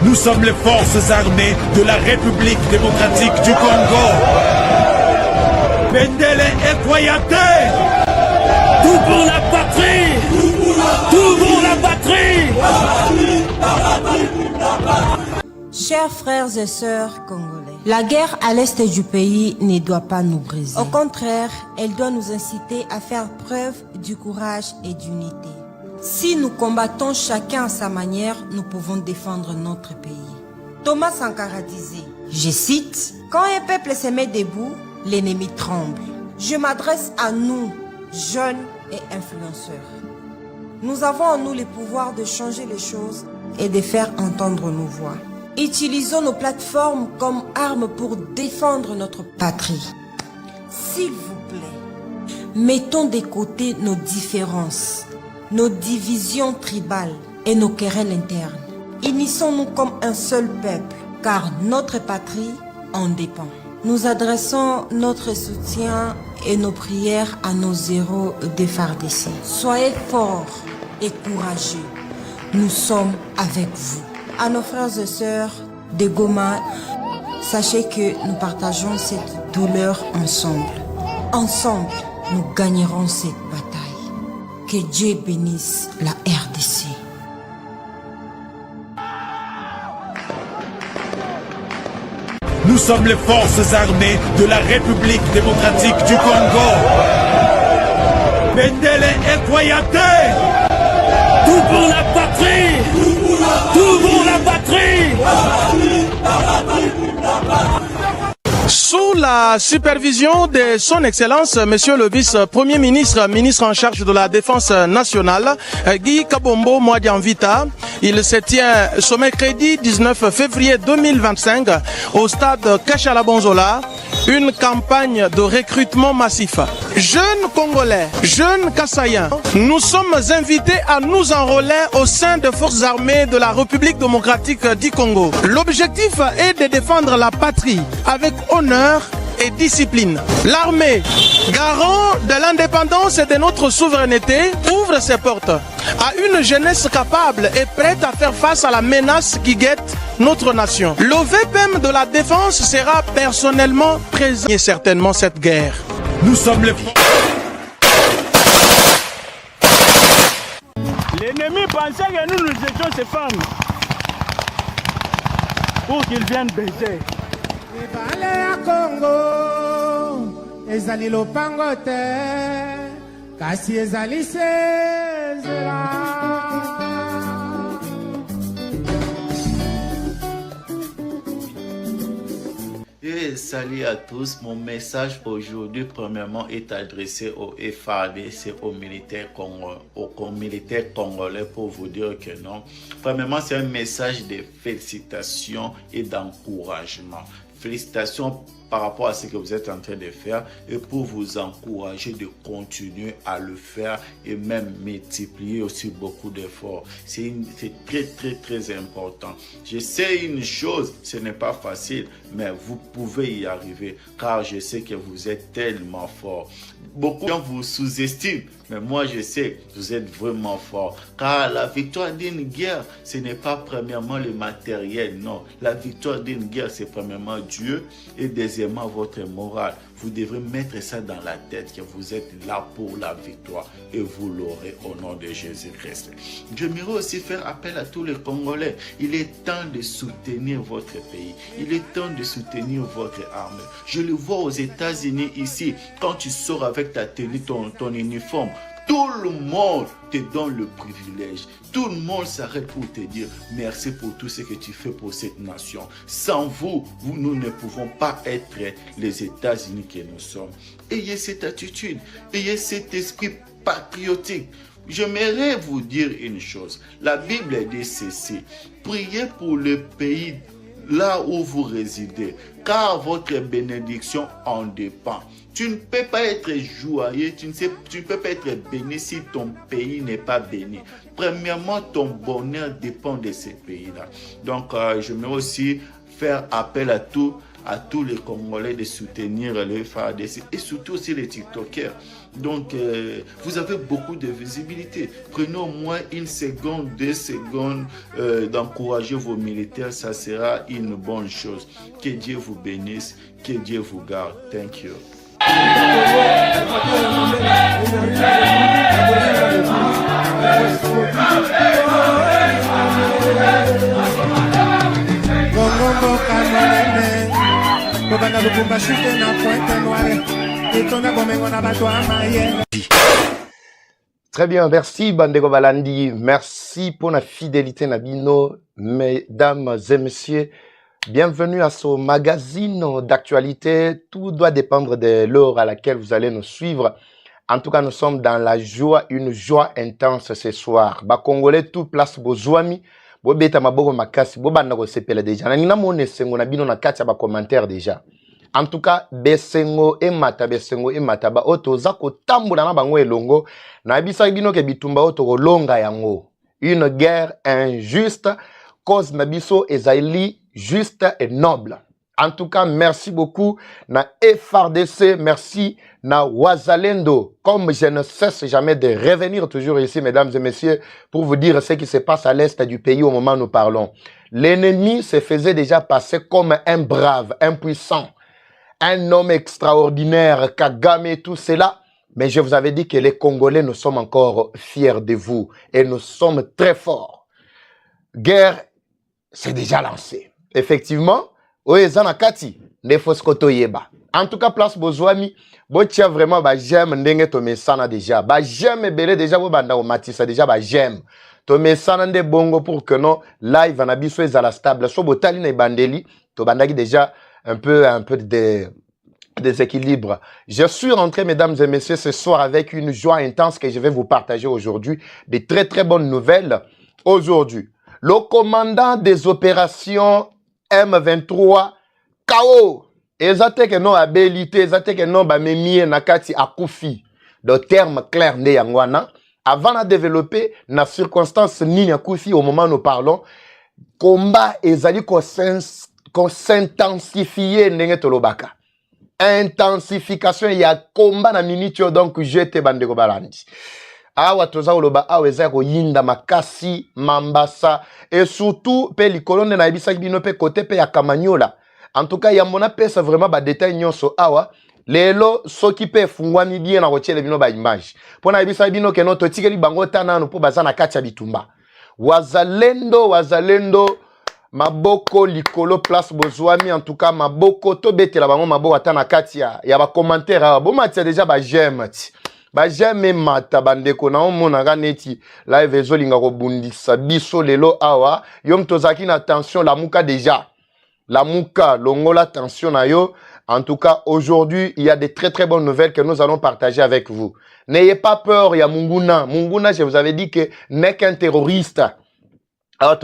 Nous sommes les forces armées de la République démocratique du Congo. Bendele Ekoyate. Tout pour la patrie. Tout pour la patrie. Chers frères et sœurs congolais, la guerre à l'est du pays ne doit pas nous briser. Au contraire, elle doit nous inciter à faire preuve du courage et d'unité. Si nous combattons chacun à sa manière, nous pouvons défendre notre pays. Thomas Sankara disait, je cite, « Quand un peuple se met debout, l'ennemi tremble. » Je m'adresse à nous, jeunes et influenceurs. Nous avons en nous le pouvoir de changer les choses et de faire entendre nos voix. Utilisons nos plateformes comme armes pour défendre notre patrie. S'il vous plaît, mettons de côté nos différences, nos divisions tribales et nos querelles internes. Unissons-nous comme un seul peuple, car notre patrie en dépend. Nous adressons notre soutien et nos prières à nos héros de FARDC. Soyez forts et courageux. Nous sommes avec vous. À nos frères et sœurs de Goma, sachez que nous partageons cette douleur ensemble. Ensemble, nous gagnerons cette bataille. Que Dieu bénisse la RDC. Nous sommes les forces armées de la République démocratique du Congo. Bendele Ekoyate. Tout pour la patrie. Tout pour la patrie. Sous la supervision de son Excellence, Monsieur le Vice-Premier ministre, ministre en charge de la Défense nationale, Guy Kabombo Mwadianvita, il se tient ce mercredi 19 février 2025 au stade Kachala-Bonzola, une campagne de recrutement massif. Jeunes Congolais, jeunes Kassaïens, nous sommes invités à nous enrôler au sein des forces armées de la République démocratique du Congo. L'objectif est de défendre la patrie avec honneur et discipline. L'armée, garant de l'indépendance et de notre souveraineté, ouvre ses portes à une jeunesse capable et prête à faire face à la menace qui guette notre nation. Le VPM de la défense sera personnellement présent et certainement cette guerre. Nous sommes les... L'ennemi pensait que nous étions ses femmes pour qu'ils viennent baiser. Ibale Congo, ezali lopango te, kasi ezali sezela. Et salut à tous, mon message aujourd'hui premièrement est adressé au FARDC, aux militaires congolais pour vous dire que non. Premièrement, c'est un message de félicitations et d'encouragement. Félicitations par rapport à ce que vous êtes en train de faire et pour vous encourager de continuer à le faire et même multiplier aussi beaucoup d'efforts. C'est très important. Je sais une chose, ce n'est pas facile, mais vous pouvez y arriver car je sais que vous êtes tellement fort. Beaucoup de gens vous sous-estiment, mais moi je sais que vous êtes vraiment fort car la victoire d'une guerre, ce n'est pas premièrement le matériel, non. La victoire d'une guerre, c'est premièrement Dieu et deuxièmement votre morale. Vous devrez mettre ça dans la tête que vous êtes là pour la victoire et vous l'aurez au nom de Jésus-Christ. J'aimerais aussi faire appel à tous les Congolais. Il est temps de soutenir votre pays. Il est temps de soutenir votre armée. Je le vois aux États-Unis ici. Quand tu sors avec ta tenue, ton uniforme, tout le monde te donne le privilège. Tout le monde s'arrête pour te dire merci pour tout ce que tu fais pour cette nation. Sans vous, nous ne pouvons pas être les États-Unis que nous sommes. Ayez cette attitude, ayez cet esprit patriotique. J'aimerais vous dire une chose. La Bible dit ceci. Priez pour le pays là où vous résidez, car votre bénédiction en dépend. Tu ne peux pas être joyeux, tu ne peux pas être béni si ton pays n'est pas béni. Premièrement, ton bonheur dépend de ces pays-là. Donc, je vais aussi faire appel à tous à tous les Congolais de soutenir le FARDC et surtout aussi les TikTokers. Donc, vous avez beaucoup de visibilité. Prenez au moins 1 seconde, 2 secondes d'encourager vos militaires. Ça sera une bonne chose. Que Dieu vous bénisse, que Dieu vous garde. Thank you. Très bien, merci Bandeko Balandi, merci pour la fidélité Nabino, mesdames et messieurs. Bienvenue à ce magazine d'actualité. Tout doit dépendre de l'heure à laquelle vous allez nous suivre. En tout cas, nous sommes dans la joie, une joie intense ce soir. Ba Congolais, tout place Bozouami. Bobeta maboko makasi, bobanda ko sepela déjà. Na nina mone sengo na bino na kati ba commentaire déjà. En tout cas, besengo e mata ba oto za ko tambola na bango elongo. Na bisa bino ke bitumba oto ko longa yango. Une guerre injuste, cause na biso ezaili juste et noble. En tout cas, merci beaucoup na FARDC, merci na Wazalendo. Comme je ne cesse jamais de revenir toujours ici, mesdames et messieurs, pour vous dire ce qui se passe à l'est du pays au moment où nous parlons. L'ennemi se faisait déjà passer comme un brave, un puissant, un homme extraordinaire, Kagame, tout cela. Mais je vous avais dit que les Congolais, nous sommes encore fiers de vous et nous sommes très forts. Guerre, c'est déjà lancé. Effectivement, Oezana Kati, ne foskoto yeba. En tout cas, place Bozouami, botia vraiment, j'aime ndenge to mesana déjà. J'aime belé déjà, banda o matissa déjà, j'aime. To mesana nde bongo pour que non, live en abisso ezala stable. So botali na bandeli, to bandaki déjà un peu de déséquilibre. Je suis rentré, mesdames et messieurs, ce soir avec une joie intense que je vais vous partager aujourd'hui. Des très très bonnes nouvelles aujourd'hui. Le commandant des opérations M23 KO. Ezate que non habilité, ezate que non bamemie nakati akufi. De termes clairs ne yangwana. Avant de développer na circonstance ni akufi au moment où nous parlons, combat ezali ko s'intensifier ndenge tolobaka. Intensification ya combat na minute donc jete bandeko balandi. Awa toza oloba awa eza ko yinda makasi mambasa et surtout pe likolonde na ebisa bino pe côté pe ya Kamanyola. En tout cas yambona pesa vraiment ba détail nyonso awa lelo soki pe fungwami bien na kotiele bino ba image. Pona ebisa bino ke no to tikeli bango tanano po baza na kati ya bitumba. Wazalendo maboko likolo place Bozouami, en tout cas maboko to betela bango maboko atana kati ya ba commentaire awa. Bo matia déjà ba j'aime. J'aime mata bandeko na omonanga neti live ezolinga ko bundisa biso lelo awa yom tozaki na tension la muka déjà la muka longola tension na yo. En tout cas aujourd'hui il y a des très très bonnes nouvelles que nous allons partager avec vous. N'ayez pas peur, il y a Munguna je vous avais dit que n'est qu'un terroriste. Alors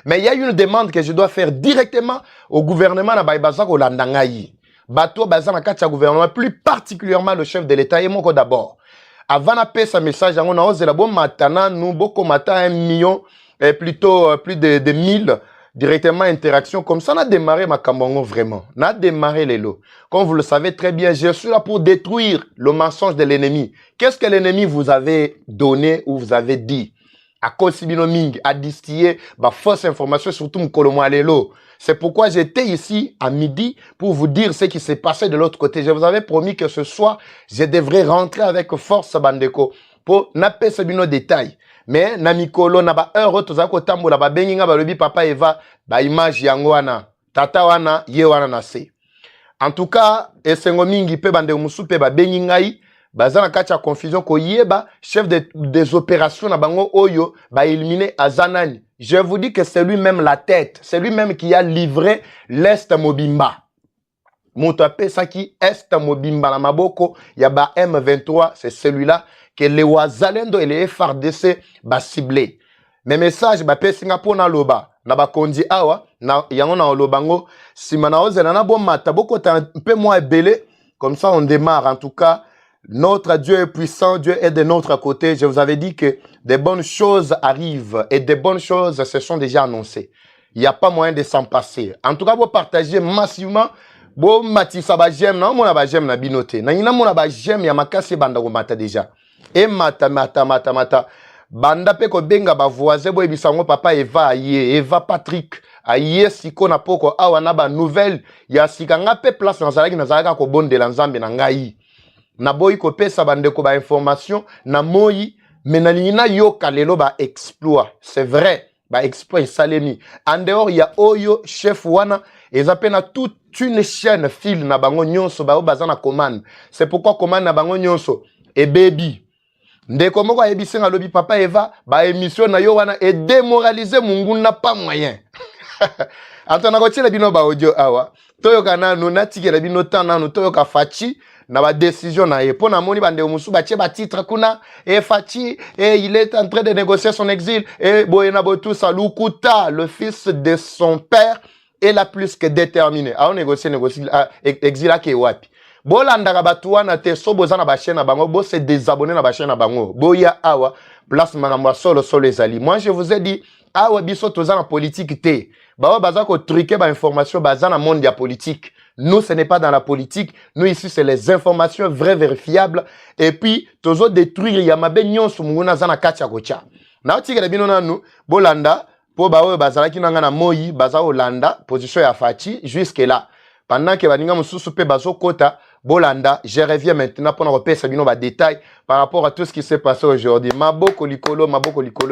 mais il y a une demande que je dois faire directement au gouvernement na Baïbaza ko landangai. Bato bazana katia gouvernement, plus particulièrement le chef de l'État et moko d'abord. Avant de payer sa message, on a osé la bonne matana, nous beaucoup matin 1 million et plutôt plus de 1000 directement interaction. Comme ça, on a démarré ma Kambongo vraiment. On a démarré les lots. Comme vous le savez très bien, je suis là pour détruire le mensonge de l'ennemi. Qu'est-ce que l'ennemi vous avait donné ou vous avez dit? À Kosibino Ming, à distiller, fausse information, surtout Mkolomo Alelo. C'est pourquoi j'étais ici à midi pour vous dire ce qui s'est passé de l'autre côté. Je vous avais promis que ce soir, je devrais rentrer avec force Bandeko pour napper ce bino détail. Mais Namikolo na ba heure tozako tambola ba benginga ba lobi papa Eva ba image yangoana tata wana ye wana na se. En tout cas, esengo mingi pe bande musu pe ba bengingai bazana kacha confusion ko yeba chef des opérations na bango oyo ba éliminer Azanani. Je vous dis que c'est lui-même la tête. C'est lui-même qui a livré l'Est Mobimba. Moutape Saki Est Mobimba la Maboko, Yaba M23, c'est celui-là que les Wazalendo et les FARDC va cibler. Mes messages, pe Singapour na loba, na ba kondi awa, na yango na lobango, si manaoze na bon mata, boko ta un peu moins belé, comme ça on démarre en tout cas. Notre Dieu est puissant, Dieu est de notre côté. Je vous avais dit que des bonnes choses arrivent et des bonnes choses se sont déjà annoncées. il n'y a pas moyen de s'en passer. En tout cas, vous partagez massivement. Bon, matissa ba j'aime, non, mon ba j'aime na binoté. Na ina mon ba j'aime, ya makasi banda ko mata déjà. Et mata. Banda pe ko benga ba voisin bo ebisango papa Eva Patrick. Aye siko na poko awa na ba nouvelle ya sikanga pe place na zalaka ko bondela nzambe na ngai. Na boyi ko pesa bande ko ba information na moyi menalina yo kalelo ba exploit. C'est vrai. Ba exploit salemi. En dehors il y a Oyo chef wana ezapena toute une chaîne fil na bango nyonso ba bazana commande. C'est pourquoi commande na bango nyonso et baby. Ndeko moko ayebisenga lobi papa Eva ba émission na yo wana et démoraliser mungu n'a pas moyen. Antona ko tshela bino ba audio awa. Toyoka nanu natikela bino tananu toyoka fachi na ba décision na ye pona moni bande musu ba tie ba titre kuna et fachi et il est en train de négocier son exil et boyena botu salukuta le fils de son père est la plus que déterminé a négocier exil ke wapi bolandaka batu wana te so boza na ba chaîne na bango bo se désabonner na ba chaîne na bango boya awa place makambo solo ezali. Moi je vous ai dit awa biso toza na politique te ba baza ko truquer ba information baza na monde ya politique. Nous, ce n'est pas dans la politique. Nous, ici, c'est les informations vraies, vérifiables. Et puis, tozo détruire yamabe nyonso munguna zana kacha kocha. Na otikela bino nanu, bolanda, po bawe bazalaki nanga na moyi, baza Olanda, position ya fachi, jusque là. Pendant que baninga mususu pe bazo kota, bolanda, je reviens maintenant pour nous repasser bino ba détails par rapport à tout ce qui s'est passé aujourd'hui. Maboko likolo,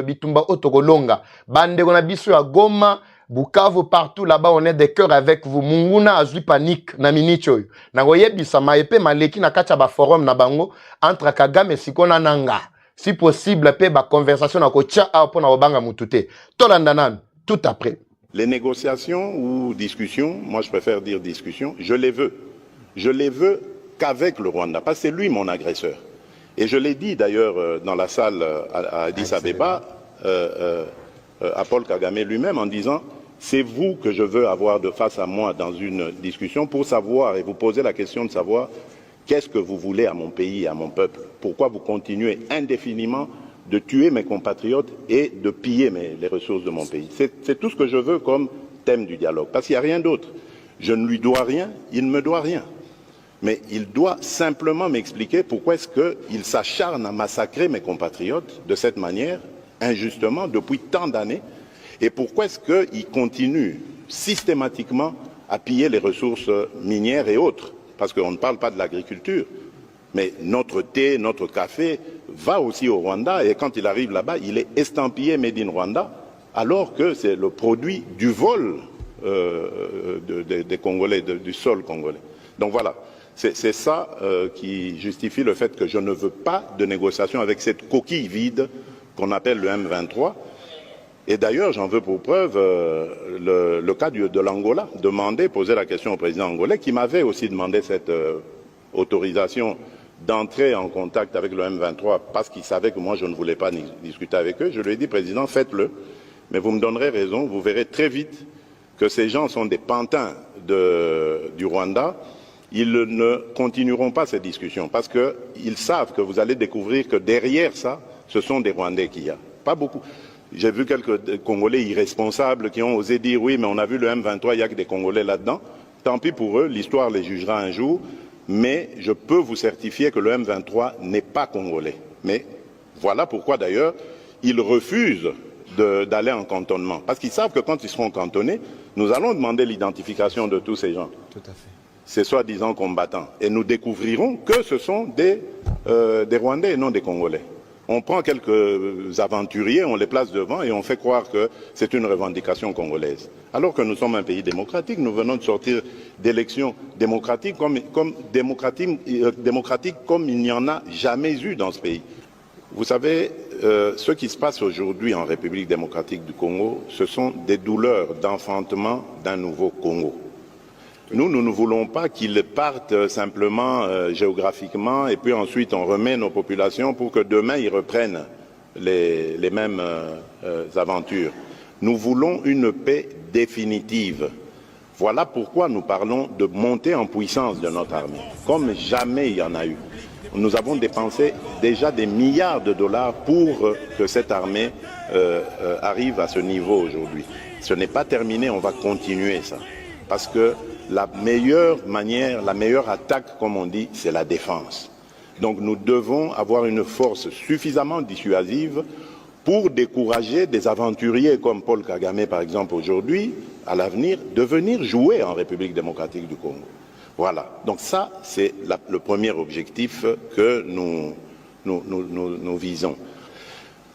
bitumba otokolonga. Bande gona biso ya Goma, Bukavu, partout là-bas, on est des cœurs avec vous. Munguna azui panique na minichoyo. Na goyebisa maepe maleki na kacha ba forum na bango entre Kagame sikona nanga. Si possible pe ba conversation na kocha a pona obanga mutute. Tolandanan tout après. Les négociations ou discussions, moi je préfère dire discussions, je les veux. Je les veux qu'avec le Rwanda, parce que c'est lui mon agresseur. Et je l'ai dit d'ailleurs dans la salle à Addis Abeba, à Paul Kagame lui-même en disant c'est vous que je veux avoir de face à moi dans une discussion pour savoir et vous poser la question de savoir qu'est-ce que vous voulez à mon pays et à mon peuple. Pourquoi vous continuez indéfiniment de tuer mes compatriotes et de piller les ressources de mon pays. C'est tout ce que je veux comme thème du dialogue. Parce qu'il n'y a rien d'autre. Je ne lui dois rien, il ne me doit rien. Mais il doit simplement m'expliquer pourquoi est-ce qu'il s'acharne à massacrer mes compatriotes de cette manière, injustement, depuis tant d'années, et pourquoi est-ce qu'il continue systématiquement à piller les ressources minières et autres. Parce qu'on ne parle pas de l'agriculture. Mais notre thé, notre café va aussi au Rwanda et quand il arrive là-bas, il est estampillé Made in Rwanda alors que c'est le produit du vol des Congolais, du sol congolais. Donc voilà, c'est ça qui justifie le fait que je ne veux pas de négociation avec cette coquille vide qu'on appelle le M23. Et d'ailleurs, j'en veux pour preuve le cas de l'Angola, poser la question au président angolais qui m'avait aussi demandé cette autorisation d'entrer en contact avec le M23 parce qu'il savait que moi je ne voulais pas discuter avec eux. Je lui ai dit, président, faites-le, mais vous me donnerez raison, vous verrez très vite que ces gens sont des pantins du Rwanda. Ils ne continueront pas ces discussions parce qu'ils savent que vous allez découvrir que derrière ça, ce sont des Rwandais qu'il y a. Pas beaucoup. J'ai vu quelques Congolais irresponsables qui ont osé dire oui, mais on a vu le M23, il n'y a que des Congolais là-dedans. Tant pis pour eux, l'histoire les jugera un jour. Mais je peux vous certifier que le M23 n'est pas congolais. Mais voilà pourquoi d'ailleurs ils refusent d'aller en cantonnement. Parce qu'ils savent que quand ils seront cantonnés, nous allons demander l'identification de tous ces gens. Tout à fait. Ces soi-disant combattants. Et nous découvrirons que ce sont des Rwandais et non des Congolais. On prend quelques aventuriers, on les place devant et on fait croire que c'est une revendication congolaise. Alors que nous sommes un pays démocratique, nous venons de sortir d'élections démocratiques comme il n'y en a jamais eu dans ce pays. Vous savez, ce qui se passe aujourd'hui en République démocratique du Congo, ce sont des douleurs d'enfantement d'un nouveau Congo. Nous ne voulons pas qu'ils partent simplement géographiquement et puis ensuite on remet nos populations pour que demain ils reprennent les mêmes aventures. Nous voulons une paix définitive Voilà pourquoi nous parlons de montée en puissance de notre armée, comme jamais il y en a eu. Nous avons dépensé déjà des milliards de dollars pour que cette armée arrive à ce niveau aujourd'hui. Ce n'est pas terminé, on va continuer ça. Parce que la meilleure manière, la meilleure attaque, comme on dit, c'est la défense. Donc nous devons avoir une force suffisamment dissuasive pour décourager des aventuriers comme Paul Kagame, par exemple, aujourd'hui, à l'avenir, de venir jouer en République démocratique du Congo. Voilà. Donc ça, c'est le premier objectif que nous visons.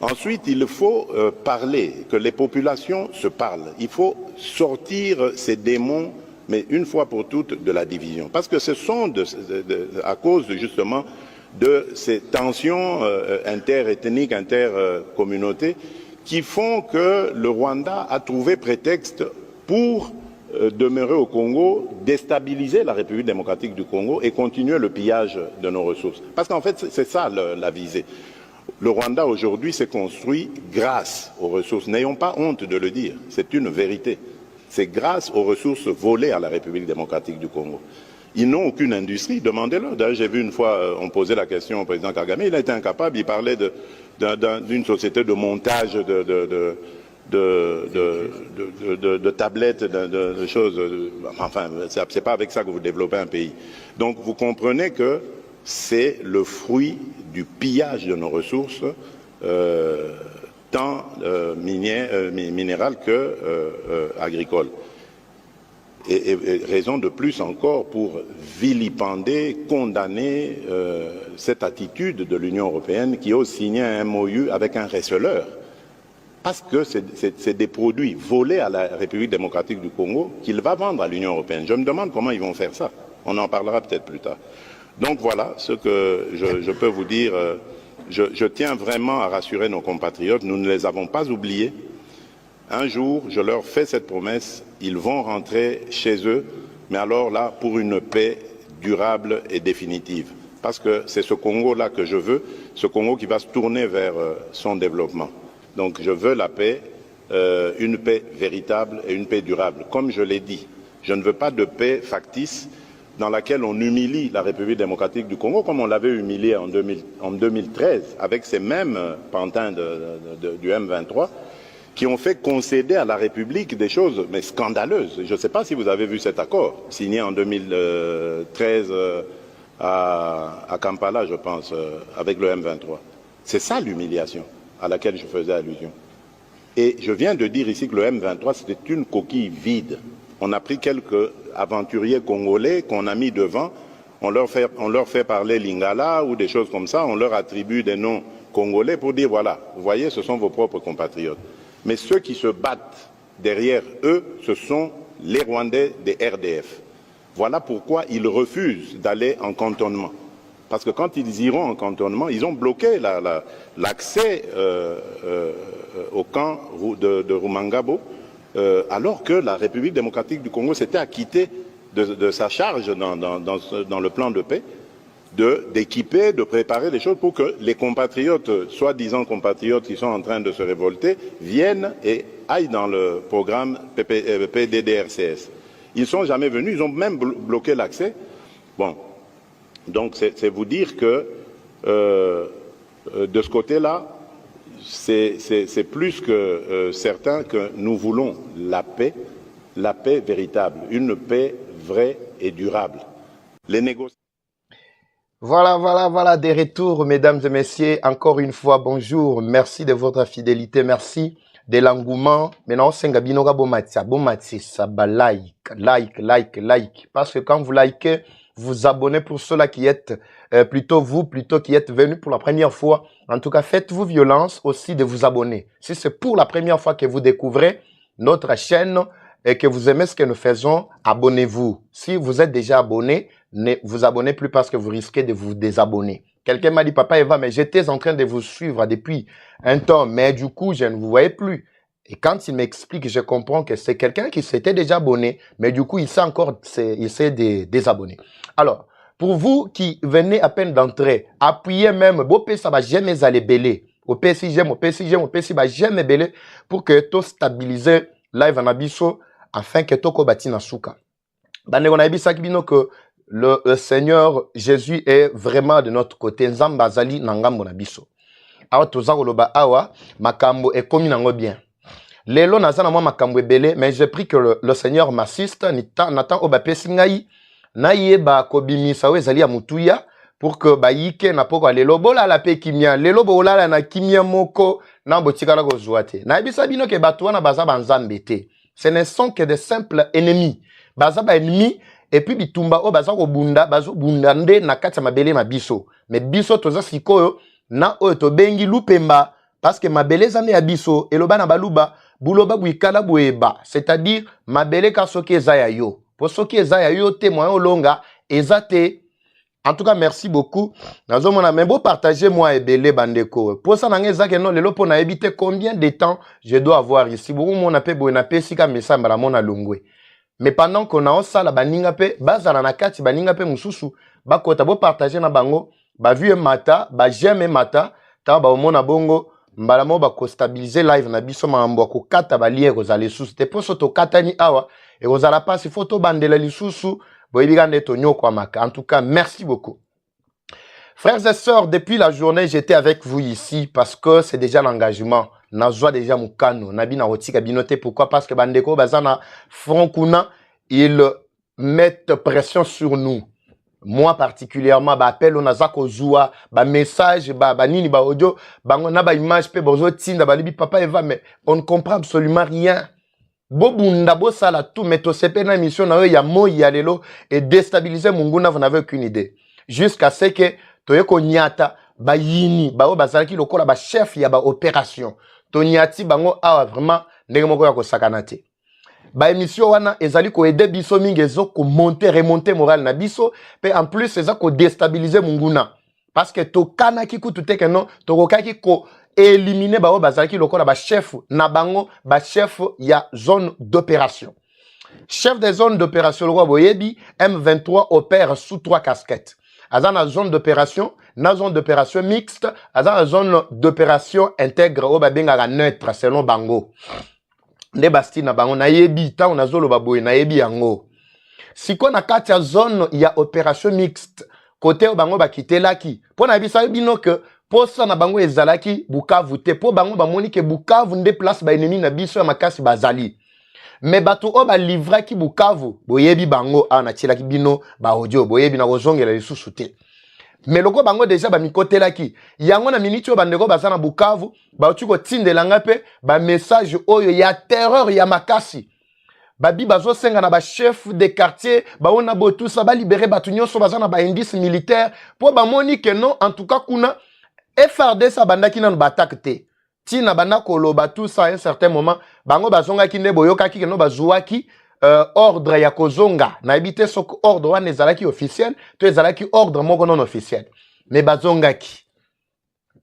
Ensuite, il faut parler, que les populations se parlent. Il faut sortir ces démons, mais une fois pour toutes, de la division. Parce que ce sont à cause justement de ces tensions interethniques, intercommunautés, qui font que le Rwanda a trouvé prétexte pour demeurer au Congo, déstabiliser la République démocratique du Congo et continuer le pillage de nos ressources. Parce qu'en fait, c'est ça la visée. Le Rwanda aujourd'hui s'est construit grâce aux ressources. N'ayons pas honte de le dire, c'est une vérité. C'est grâce aux ressources volées à la République démocratique du Congo. Ils n'ont aucune industrie, demandez-leur. D'ailleurs, j'ai vu une fois, on posait la question au président Kagame, il a été incapable, il parlait d'une société de montage de tablettes, de choses. Enfin, c'est pas avec ça que vous développez un pays. Donc, vous comprenez que c'est le fruit du pillage de nos ressources, tant minérales que agricoles. Et raison de plus encore pour vilipender, condamner cette attitude de l'Union européenne qui ose signer un MOU avec un receleur. Parce que c'est des produits volés à la République démocratique du Congo qu'il va vendre à l'Union européenne. Je me demande comment ils vont faire ça. On en parlera peut-être plus tard. Donc voilà ce que je peux vous dire. Je tiens vraiment à rassurer nos compatriotes. Nous ne les avons pas oubliés. Un jour, je leur fais cette promesse, ils vont rentrer chez eux, mais alors là, pour une paix durable et définitive. Parce que c'est ce Congo-là que je veux, ce Congo qui va se tourner vers son développement. Donc je veux la paix, une paix véritable et une paix durable. Comme je l'ai dit, je ne veux pas de paix factice dans laquelle on humilie la République démocratique du Congo, comme on l'avait humilié en 2013, avec ces mêmes pantins du M23, qui ont fait concéder à la République des choses mais scandaleuses. Je ne sais pas si vous avez vu cet accord, signé en 2013 à Kampala, je pense, avec le M23. C'est ça l'humiliation à laquelle je faisais allusion. Et je viens de dire ici que le M23, c'était une coquille vide. On a pris quelques aventuriers congolais qu'on a mis devant, on leur fait parler lingala ou des choses comme ça, on leur attribue des noms congolais pour dire, voilà, vous voyez, ce sont vos propres compatriotes. Mais ceux qui se battent derrière eux, ce sont les Rwandais des RDF. Voilà pourquoi ils refusent d'aller en cantonnement. Parce que quand ils iront en cantonnement, ils ont bloqué l'accès au camp de Rumangabo, alors que la République démocratique du Congo s'était acquittée de sa charge dans le plan de paix, d'équiper, de préparer les choses pour que les compatriotes, soi-disant compatriotes qui sont en train de se révolter, viennent et aillent dans le programme PDDRCS. Ils ne sont jamais venus, ils ont même bloqué l'accès. Bon, donc c'est vous dire que de ce côté-là, c'est plus que certain que nous voulons la paix véritable, une paix vraie et durable. Les négociations. Voilà, des retours, mesdames et messieurs. Encore une fois, bonjour. Merci de votre fidélité. Merci de l'engouement. Maintenant, Sengabinoga Bomati, ça ba like. Parce que quand vous likez, vous abonnez pour ceux-là qui êtes, plutôt qui êtes venus pour la première fois. En tout cas, faites-vous violence aussi de vous abonner. Si c'est pour la première fois que vous découvrez notre chaîne et que vous aimez ce que nous faisons, abonnez-vous. Si vous êtes déjà abonné, ne vous abonnez plus parce que vous risquez de vous désabonner. Quelqu'un m'a dit, Papa Eva, mais j'étais en train de vous suivre depuis un temps, mais du coup, je ne vous voyais plus. Et quand il m'explique, je comprends que c'est quelqu'un qui s'était déjà abonné, mais du coup, il s'est désabonné. Alors, pour vous qui venez à peine d'entrer, appuyez même, ça va jamais aller belé. Au PC, j'aime, j'aime belé pour que tout stabiliser live en abisso. afin que toko bati na suka. Bande on a ebisaki bino que le Seigneur Jésus est vraiment de notre côté. Nzamba azali na ngambo na biso. Awa toza koloba awa makambo ekomi nango bien. Lelo naza na mwa makambo ebele, mais j'ai pris que le Seigneur m'assiste natan obapesi ngai na yeba kobimisa ezali ya mutuya pour que bayike na poko lelo bolala pe kimia lelo bolala na kimia moko na botikala kozwa te. Na yebisa bino ke bato wana baza banzambe te. Ce ne sont que des simples ennemis. Baza ba ennemis et puis bitumba o baza ko bunda bazo bunda nde na kati ya mabele mabiso. Mais biso toza sikoyo na oyo to bengi lupemba parce que mabele zane ya biso eloba na baluba buloba buikala bueba, c'est-à-dire mabele ka soki eza ya yo. Pour soki eza ya yo te moyen olonga eza te. En tout cas, merci beaucoup. Nazomona mais beau partager moi ebele bandeko. Pour ça nanga eza ke non lelo po na ebite combien de temps je dois avoir ici. Beaucoup mon appel bo na pesi ka message mbala mona longwe. Mais pendant qu'on a osala baninga pe bazala na kati baninga pe mususu bakota bo partager na bango ba vu mata ba j'aime mata ta ba mona bongo mbala mo ba ko stabiliser live na biso mambo ko kata ba lien ko zale susu te poso to kata ni awa et ko zala pas photo bandela lisusu bo ibigande to nyoko maka. En tout cas, merci beaucoup. Frères et sœurs, depuis la journée, j'étais avec vous ici parce que c'est déjà l'engagement. Nazwa déjà mukano, nabi na rotika binote. Pourquoi? Parce que bandeko bazana frankuna, ils mettent pression sur nous. Moi particulièrement, ba appel on azako zoua, ba message, ba nini ba audio, ba na ba image pe bozo tinda ba libi papa Eva, mais on ne comprend absolument rien. Bobunda bo sala tout, mais to sepe na mission na ya mo ya lelo et déstabiliser munguna, vous n'avez aucune idée. Jusqu'à ce que toyeko nyata ba yini ba o bazalaki lokola ba chef ya ba opération. To nyati bango awa vraiment ndenge moko ya ko sakanate. Ba émission wana ezali ko aider biso mingi ezo ko monter remonter moral na biso pe en plus eza ko déstabiliser munguna parce que to kana ki kutu teke non to kokaki ko éliminer ba o bazalaki lokola ba chef na bango ba chef ya zone d'opération. Chef des zones d'opération le roi boyebi M23 opère sous 3 casquettes. Aza na zone d'opération, na zone d'opération mixte, aza na zone d'opération intègre o babenga neutre selon bango. Nde basti na bango na yebi ta na zolo baboy na yebi yango. Siko na kati ya zone ya opération mixte, côté o bango bakitelaki. Po na bisa bino que posa na bango ezalaki Bukavu te po bango bamoni ke Bukavu nde place ba ennemi na biso ya makasi bazali. Mais bato o ba livra ki Bukavu boyebi bango na tilaki bino ba audio boyebi na kozongela lisusu te. Mais loko bango déjà ba mikotelaki yango na minute o bandeko bazana Bukavu ba otuko tindelanga pe ba message oyo ya terreur ya makasi. Babi bazo senga na ba chef de quartier ba ona bo tout ça ba libérer batu nyonso bazana ba indice militaire po ba moni que non en tout cas kuna FRD sa bandaki na batak te. Tina banda koloba tout ça à un certain moment bango bazonga ki ne boyokaki no bazuaki ordre ya kozonga na ebite sok ordre wana ezalaki officiel to ezalaki ordre moko non officiel mais bazonga ki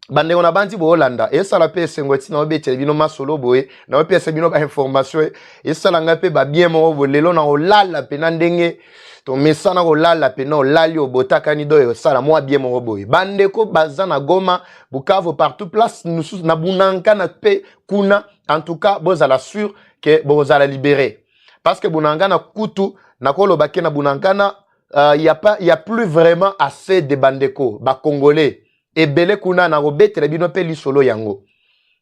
bande on a bandi bo Hollanda et ça la pe sengoti na obete bino masolo boye na opese bino ba information et ça la ngape ba bien mo bo lelo na olala pe na ndenge to mesana olala pe na olali obotaka ni do ça la moi bien mo boye bande ko bazana Goma Bukavu partout place nous na bunanka na pe kuna en tout cas bozala sûr que bozala libérer parce que bunanga na kutu na koloba ke na bunangana y a plus vraiment assez de bandeko ba congolais. Ebele kuna na robetre bino pe lisolo yango.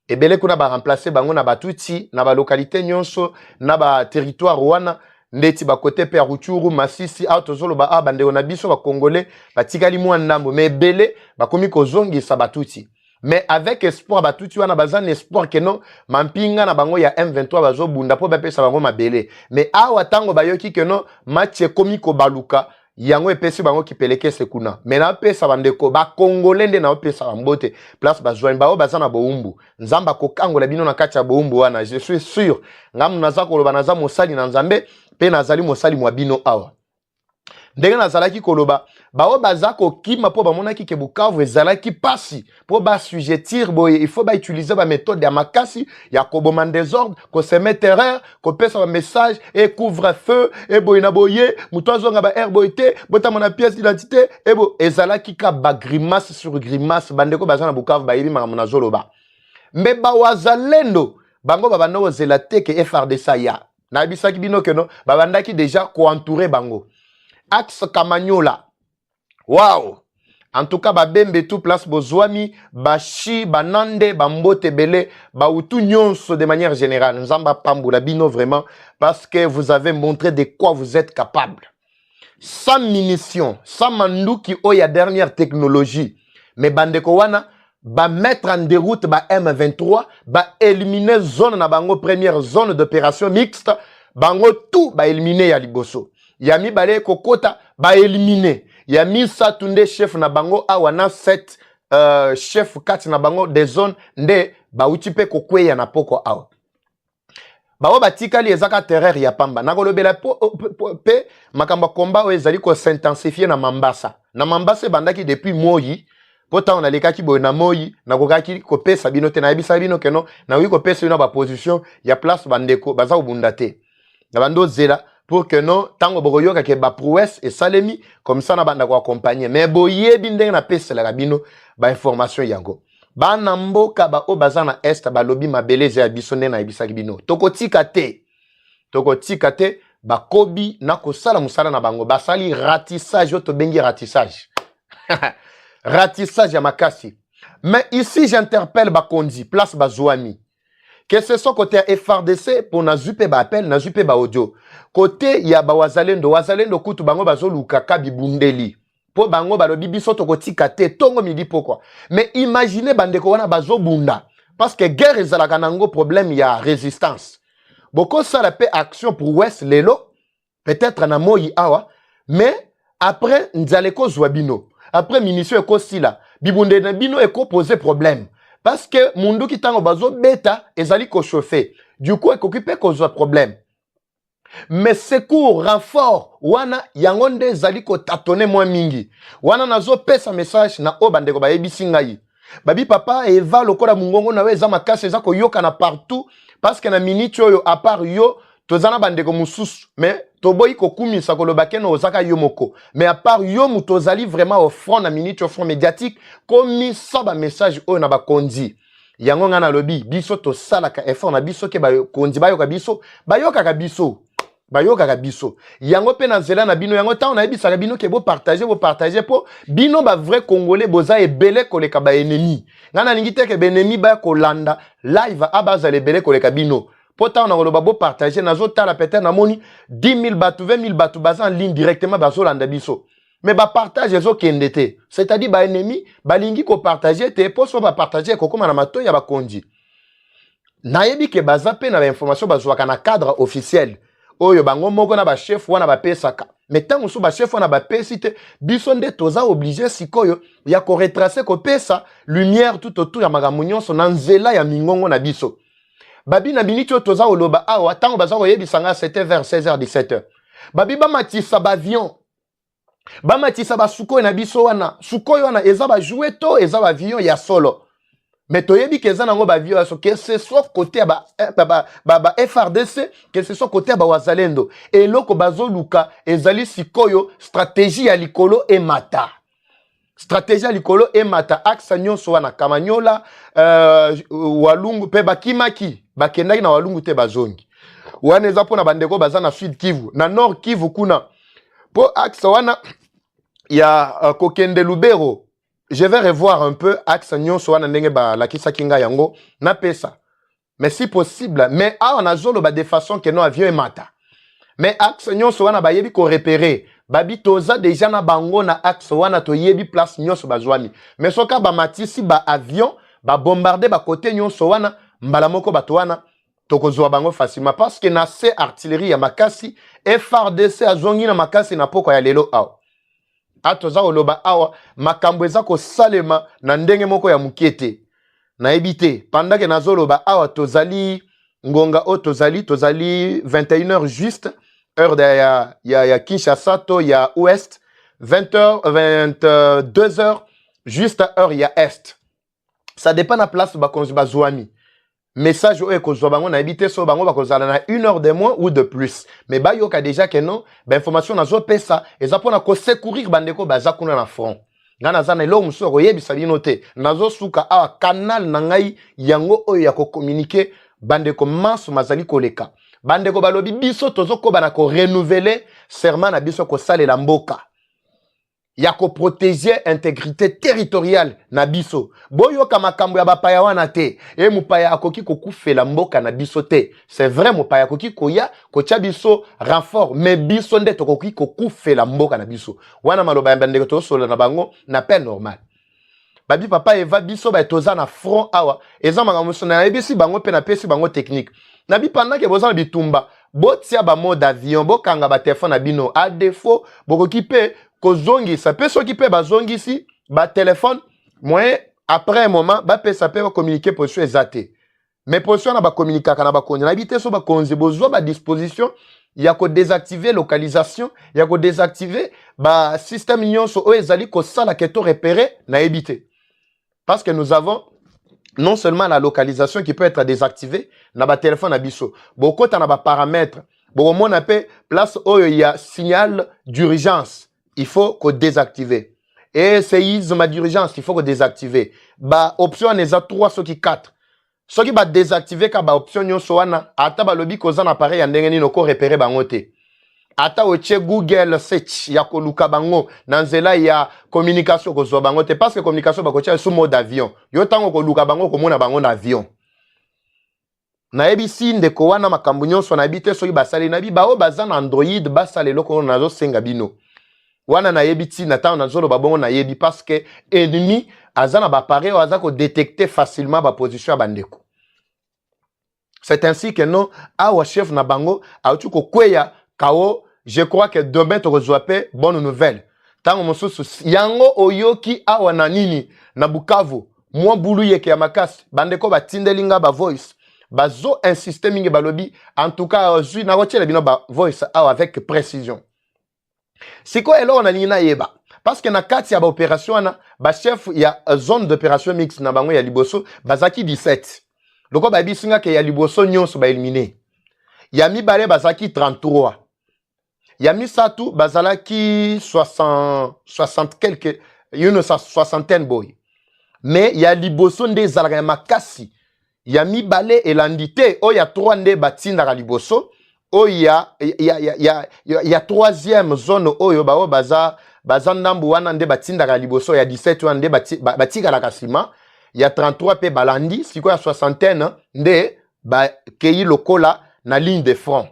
Ebele kuna ba remplacer bango na batuti na ba localité nyonso na ba territoire wana ndeti ba côté pe Rutshuru Masisi autozolo ba bande na biso ba congolais batikali mwa ndambo mais ebele ba komi kozongisa batuti. Mais avec espoir batuti wana bazana espoir que non mampinga na bango ya M23 bazo bunda po ba pesa bango mabele. Mais awa tango bayoki que non match komi ko baluka yango epesi bango kipeleke sekuna mena pesa bandeko ba congolais nde na pesa mbote place bazwa bao bazana boumbu nzamba ko kangola bino na kati ya boumbu wana je suis sûr ngam naza koloba naza mosali na nzambe pe nazali mosali mwa bino awa ndenge nazalaki koloba bao bazako kima po bamonaki ke Bukavu ezalaki pasi po ba sujetir boye il faut ba utiliser ba méthode ya makasi ya koboma désordre ko se mettre terreur ko pesa ba message et couvre-feu et boye na boye mutozo nga ba herboité bota mona pièce d'identité et bo ezalaki ka ba grimace sur grimace bandeko bazana Bukavu ba yibi makamona zoloba mais ba wazalendo bango ba bano zelate ke FRDC ya na bisaki bino keno babandaki déjà ko entourer bango axe Kamanyola. Wow. En tout cas, babembe tout place bozwami, bashi, banande, bambote bele, baoutou nyonso de manière générale. Nzamba pamboula bino vraiment parce que vous avez montré de quoi vous êtes capable. Sans munitions, sans mandouki oya dernière technologie. Mais bandeko wana, ba mettre en déroute ba M23, ba éliminer zone na bango première zone d'opération mixte, bango tout ba éliminer ya liboso. Yami bale kokota ba éliminer. Yami Satunde chef na bango awana 7 chef 4 na bango des zones nde ba utipe kokweya na poko awa. Bao batikali ezaka terreur ya pamba. Nakolobela pe makamba komba o ezali ko s'intensifier na Mambasa. Na Mambasa bandaki depuis Moyi. Pota on alekaki boy na Moyi, na kokaki ko pesa bino te na yebisa bino keno na wi ko pesa bino ba position ya place bandeko baza obundate. Na bando zela pour que non tango boyoka ke ba prouesse et salemi comme ça na banda ko accompagner. Mais boyebi ndenge na pesa la bino ba information yango. Ba na mboka ba o baza na est ba lobi mabeleze ya biso nde na yebisa bino. Tokotika te ba kobi na ko sala musala na bango basali ratissage to bengi ratissage. Ratissage à makasi. Mais ici, j'interpelle Bakondi, place Bazouami. Que ce soit côté FRDC, pour nazupe ba appel, nazupe ba audio. Côté ya ba wazalendo kutu bango bazo lukaka bibundeli. Po bango ba lobi biso to kotika te, tongo midi pourquoi. Mais imaginez bandeko wana bazo bunda. Parce que guerre ezalaka nango problème ya résistance. Boko ça la paix action pour West Lelo, peut-être na moyi awa, mais après nzaleko zwabino. Après, munition eko sila. Bibunde na bino eko pose problème. Parce que mundu ki tango bazo beta ezali ko chauffer. Du coup, eko kipe kozo problème. Mais secours, renfort, wana yangonde ezali ko tatone moins mingi. Wana nazo pesa message na o bandeko ba yebisi ngai. Babi papa eva lokola mungongo na we eza makasi eza ko yoka na partout. Parce que na minute oyo à part yo, tozana bandeko mususu. Mais toboyi kokumisa kolobake no ozaka yomoko. Mais à part yo mutozali vraiment au front na minute au front médiatique comme ça ba message o na ba kondi. Yango ngana lobi biso to salaka effort na biso ke ba kondi ba yoka biso bayoka ka biso. Bayoka ka biso. Yango pe na zela na bino yango ta on a bisaka bino ke bo partager po bino ba vrai congolais boza ebele koleka ba ennemi. Ngana lingite ke ba ennemi ba kolanda live abaza lebele koleka bino. Pourtant, on a beau partager, nazo tala peut-être na moni 10 000 batou, 20 000 batou, basa en ligne directement baso landa biso. Mais ba partage ezo kendete. C'est-à-dire ba ennemi, ba lingi ko partager, te poso ba partager ko koma na mato ya ba kondi. Nayebi ke baza pe na ba information bazo na cadre officiel. Oyo bango moko na ba chef wana ba pesaka. Mais tant so ba chef wana ba pesite, biso nde toza obligé sikoyo ya ko retracer ko pesa lumière tout autour ya magamunyon so na nzela ya mingongo na biso. Babi na binitio toza oloba awa tango baza koyebisanga c'était vers 16h 17h. Babi ba matisa ba avion. Ba matisa ba sukoy na biso wana. Sukoy wana eza ba jouer to eza ba avion ya solo. Mais toyebi ke eza nango ba avion ya so que ce soit côté ba FRDC, que ce soit côté ba wazalendo. Et loko bazo luka ezali sikoyo stratégie ya likolo e mata. Stratégie likolo e mata axe nyonso wana Kamanyola walungu pe bakimaki bakendaki na walungu te bazongi wana eza pona bandeko baza na Sud Kivu na Nord Kivu kuna po axe wana ya kokende Lubero. Je vais revoir un peu axe nyonso wana ndenge ba lakisa kinga yango na pesa mais si possible mais on a zolo ba de façon que non avion e mata mais axe nyonso wana ba yebi ko repérer babi toza déjà na bango na axe wana to yebi place nyonso bazwami mais soka ba matisi ba avion ba bombarder ba côté nyonso wana mbala moko bato wana tokozwa bango facilement parce que na se artillerie ya makasi FRDC azongi na makasi na poko ya lelo awa atoza oloba awa makambo eza ko salema na ndenge moko ya mukete na ebite pendant que nazoloba awa tozali ngonga o tozali 21h juste heure de ya Kinshasa to ya ouest 20h 22h juste heure ya est ça dépend na place bakonzi bazwami message o ekozwa bango na ebite so bango bakozala na 1 heure de moins ou de plus mais ba yoka déjà que non ba information nazo pesa eza pona ko secourir bandeko baza kuna na front ngana zana lo muso ko yebisa bino te nazo suka awa canal na ngai yango oyo ya ko communiquer bandeko manso mazali koleka bandeko balobi biso tozoko bana ko renouveler serment na biso ko salela mboka ya ko protéger intégrité territoriale na biso boyoka makambo ya bapaya wana te e mupaya akoki kokufela mboka na biso te c'est vrai mupaya akoki koya kotia biso renfort mais biso nde tokoki kokufela mboka na biso wana maloba ya bandeko tosola na bango na peine normale babi papa eva biso ba toza na front awa eza makambo sona na ebisi bango pe na pesi bango technique na bi pendant que boza na bitumba botia ba mode avion bokanga ba téléphone na bino à défaut bokoki pe kozongisa pe soki pe bazongisi ba téléphone moyen après un moment ba pe ça peut communiquer position exacte mais position na ba communiquer kana ba konzi na bité so ba konzi bozo ba disposition ya ko désactiver localisation ya ko désactiver ba système nyonso o ezali ko sala keto repérer na ebité parce que nous avons non seulement la localisation qui peut être désactivée na ba téléphone na biso beaucoup na ba paramètres bon mon appel place où il y a signal d'urgence il faut que désactiver et séisme d'urgence il faut que désactiver ba option les a 3 ce qui 4 ce qui va désactiver ka ba option nyonso wana ata ba lobi koza na appareil ya ndenge nini ko repérer bango te ata oche Google search ya koluka bango na nzela ya communication ko zo bango te parce que communication ba ko tia sous mode avion yo tango ko luka bango ko mona bango na avion na ebisi ndeko wana makambo nyonso na bite soki basali na bi bao baza na Android basale loko na zo senga bino wana na yebiti na tango na zolo babongo na yebi parce que ennemi azana ba appareil aza ko détecter facilement ba position ya bandeko. C'est ainsi que non awa chef na bango a tu ko kweya kao je crois que demain tu reçois bonne nouvelle. Tango mosusu yango oyoki awa na nini na Bukavu mwa bulu yeke ya makasi bandeko batindelinga ba voice bazo insister mingi balobi en tout cas zui na rotiele bino ba voice awa avec précision. Siko elo na lina yeba parce que na kati ya ba opération na ba chef ya zone d'opération mixte na bango ya liboso bazaki 17 loko ba bisinga ke ya liboso nyonso ba éliminer ya mibale bazaki 33 ya misatu bazalaki 60 quelque une soixantaine boy mais ya liboso nde zalaka makasi ya mibale elandite o ya 3 nde batinda liboso o ya troisième zone oyo bao baza ndambu wana nde batinda liboso ya 17 wana nde batika la kasima ya 33 pe balandi siko ya soixantaine nde ba kei lokola na ligne de front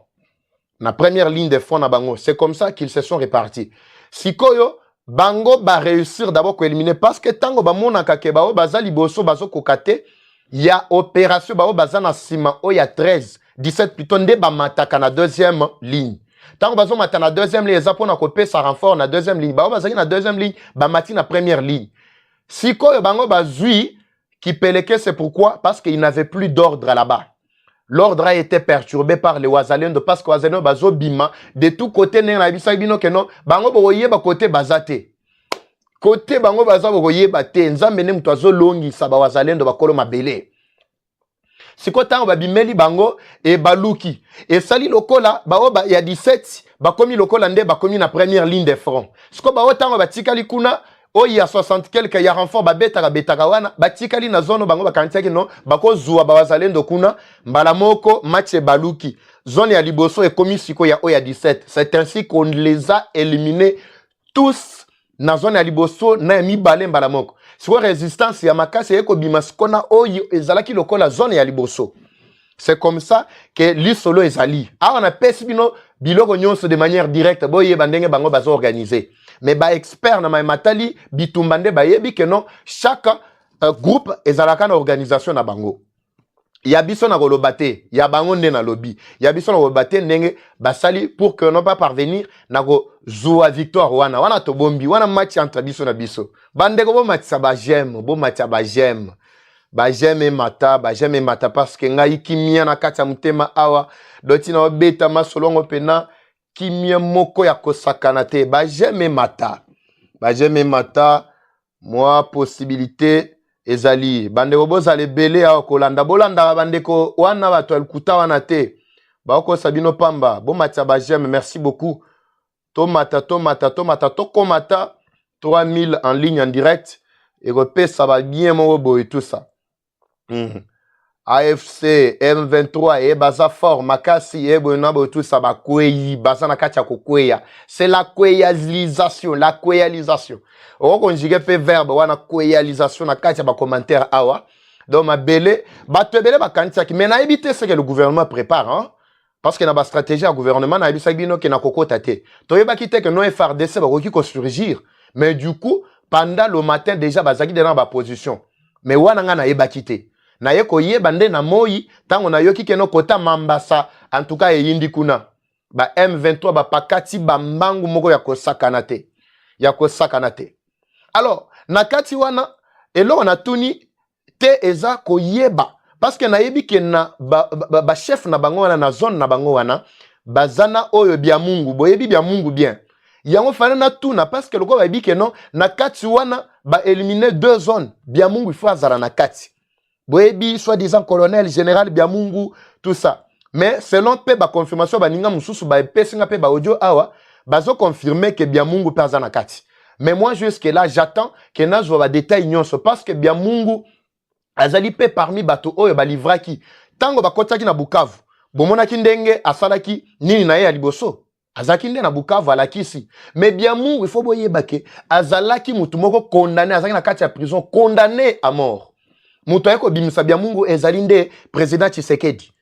na première ligne de front na bango c'est comme ça qu'ils se sont répartis sikoyo bango ba réussir d'abord ko éliminer parce que tango ba mona ka ke bao baza liboso bazo kokate ya opération bao baza na sima o ya 13 17 plutôt nde ba mataka na deuxième ligne tango bazo mata na deuxième ligne za pona ko pesa renfort na deuxième ligne bao baza na deuxième ligne ba mati na première ligne sikoyo bango bazui qui peleke c'est pourquoi parce qu'il n'avait plus d'ordre là-bas. L'ordre a été perturbé par les Wazalendo parce que Wazalendo bazo bima de tout côté na bisa bino que non bango boye ba côté bazate côté bango baza boye ba te nzambe ne mutwazo longi sa ba Wazalendo bakolo mabele siko tango babimeli bango e baluki et sali lokola bao ba ya 17 bakomi lokola nde bakomi na première ligne de front siko bao tango batikali kuna o ya 60 quelque ya renfort betaka wana batikali na zone bango bakantiaki no bakozwa Wazalendo kuna mbala moko match baluki zone ya liboso ekomi siko ya o ya 17 c'est ainsi qu'on les a éliminés tous na zone ya liboso na mibale mbala moko siko résistance ya makasi eko bimaskona oyo ezalaki lokola zone ya liboso. C'est comme ça que l'isolo ezali a on a pesi bino biloko nyonso de manière directe boye bandenge bango bazo organiser mais ba expert na matali bitumbande ba yebi que non chaque groupe ezalaka na organisation na bango ya biso na kolobate ya bango nde na lobby ya biso na kolobate ndenge basali pour que non pas parvenir na ko zoa victoire wana to bombi wana match entre biso na biso bandeko bo match ba j'aime ba j'aime mata parce que ngai kimia na kati ya mutema awa doti na obeta masolongo pena kimia moko ya kosakana te ba j'aime mata moi possibilité ezali bandeko bozale belé a kolanda bolanda bandeko wana bato alkuta wana te ba ko sabino pamba bo matya ba j'aime merci beaucoup tomata to komata 3000 en ligne en direct et repé ça va bien mon boy et tout ça AFC, M23, et baza fort, makasi, et bonabo, tout ça, ba kweyi, baza na kacha ko kweya. C'est la kweyalisation, la kweyalisation. On conjugue pe verbe, wana kweyalisation, na kacha ba commentaire awa. Donc, ma belé, ba te belé ba kantia ki, mais na éviter ce que le gouvernement prépare, hein. Parce que na ba stratégie à gouvernement, na éviter bino ke na koko tate. Toye ba kite que non FRDC ba koki ko surgir. Mais du coup, pendant le matin, déjà, bazaki dans ba position. Mais wana nga na eba kite. Na ye koye bande na moi tango na yoki keno kota mambasa en tout cas yindi kuna ba M23 ba pakati ba mbangu moko ya kosakana te alors nakati wana elo na tuni te eza koyeba parce que na yebi ke na ba chef na bango wana na zone na bango wana bazana oyo bia mungu boyebi bia mungu bien yango fana na tuna parce que loko ba yebi ke non nakati wana ba éliminer 2 zones bia mungu il faut azara nakati. Boebi, soi-disant colonel, général, Biamungu, tout ça. Mais selon la confirmation, Baninga Moussous, Pesinga Pe Audio Awa, bazo confirmer que Biamungu perd en akati. Mais moi, jusque là, j'attends que Naz va détail parce que Biamungu, Azali Pe parmi Bato Oyo, Balivraki, Tango Bakotaki na Bukavu, Bomona Kindenge, Asalaki, Nini Nae Aliboso. Azakinde na Bukavu, Alakisi. Mais Biamungu, il faut boyer Bake, Azalaki Moutumoko condamné, Azaki na kati à prison, condamné à mort. Moutoueko bimisa Biamungu ezalinde président Tshisekedi.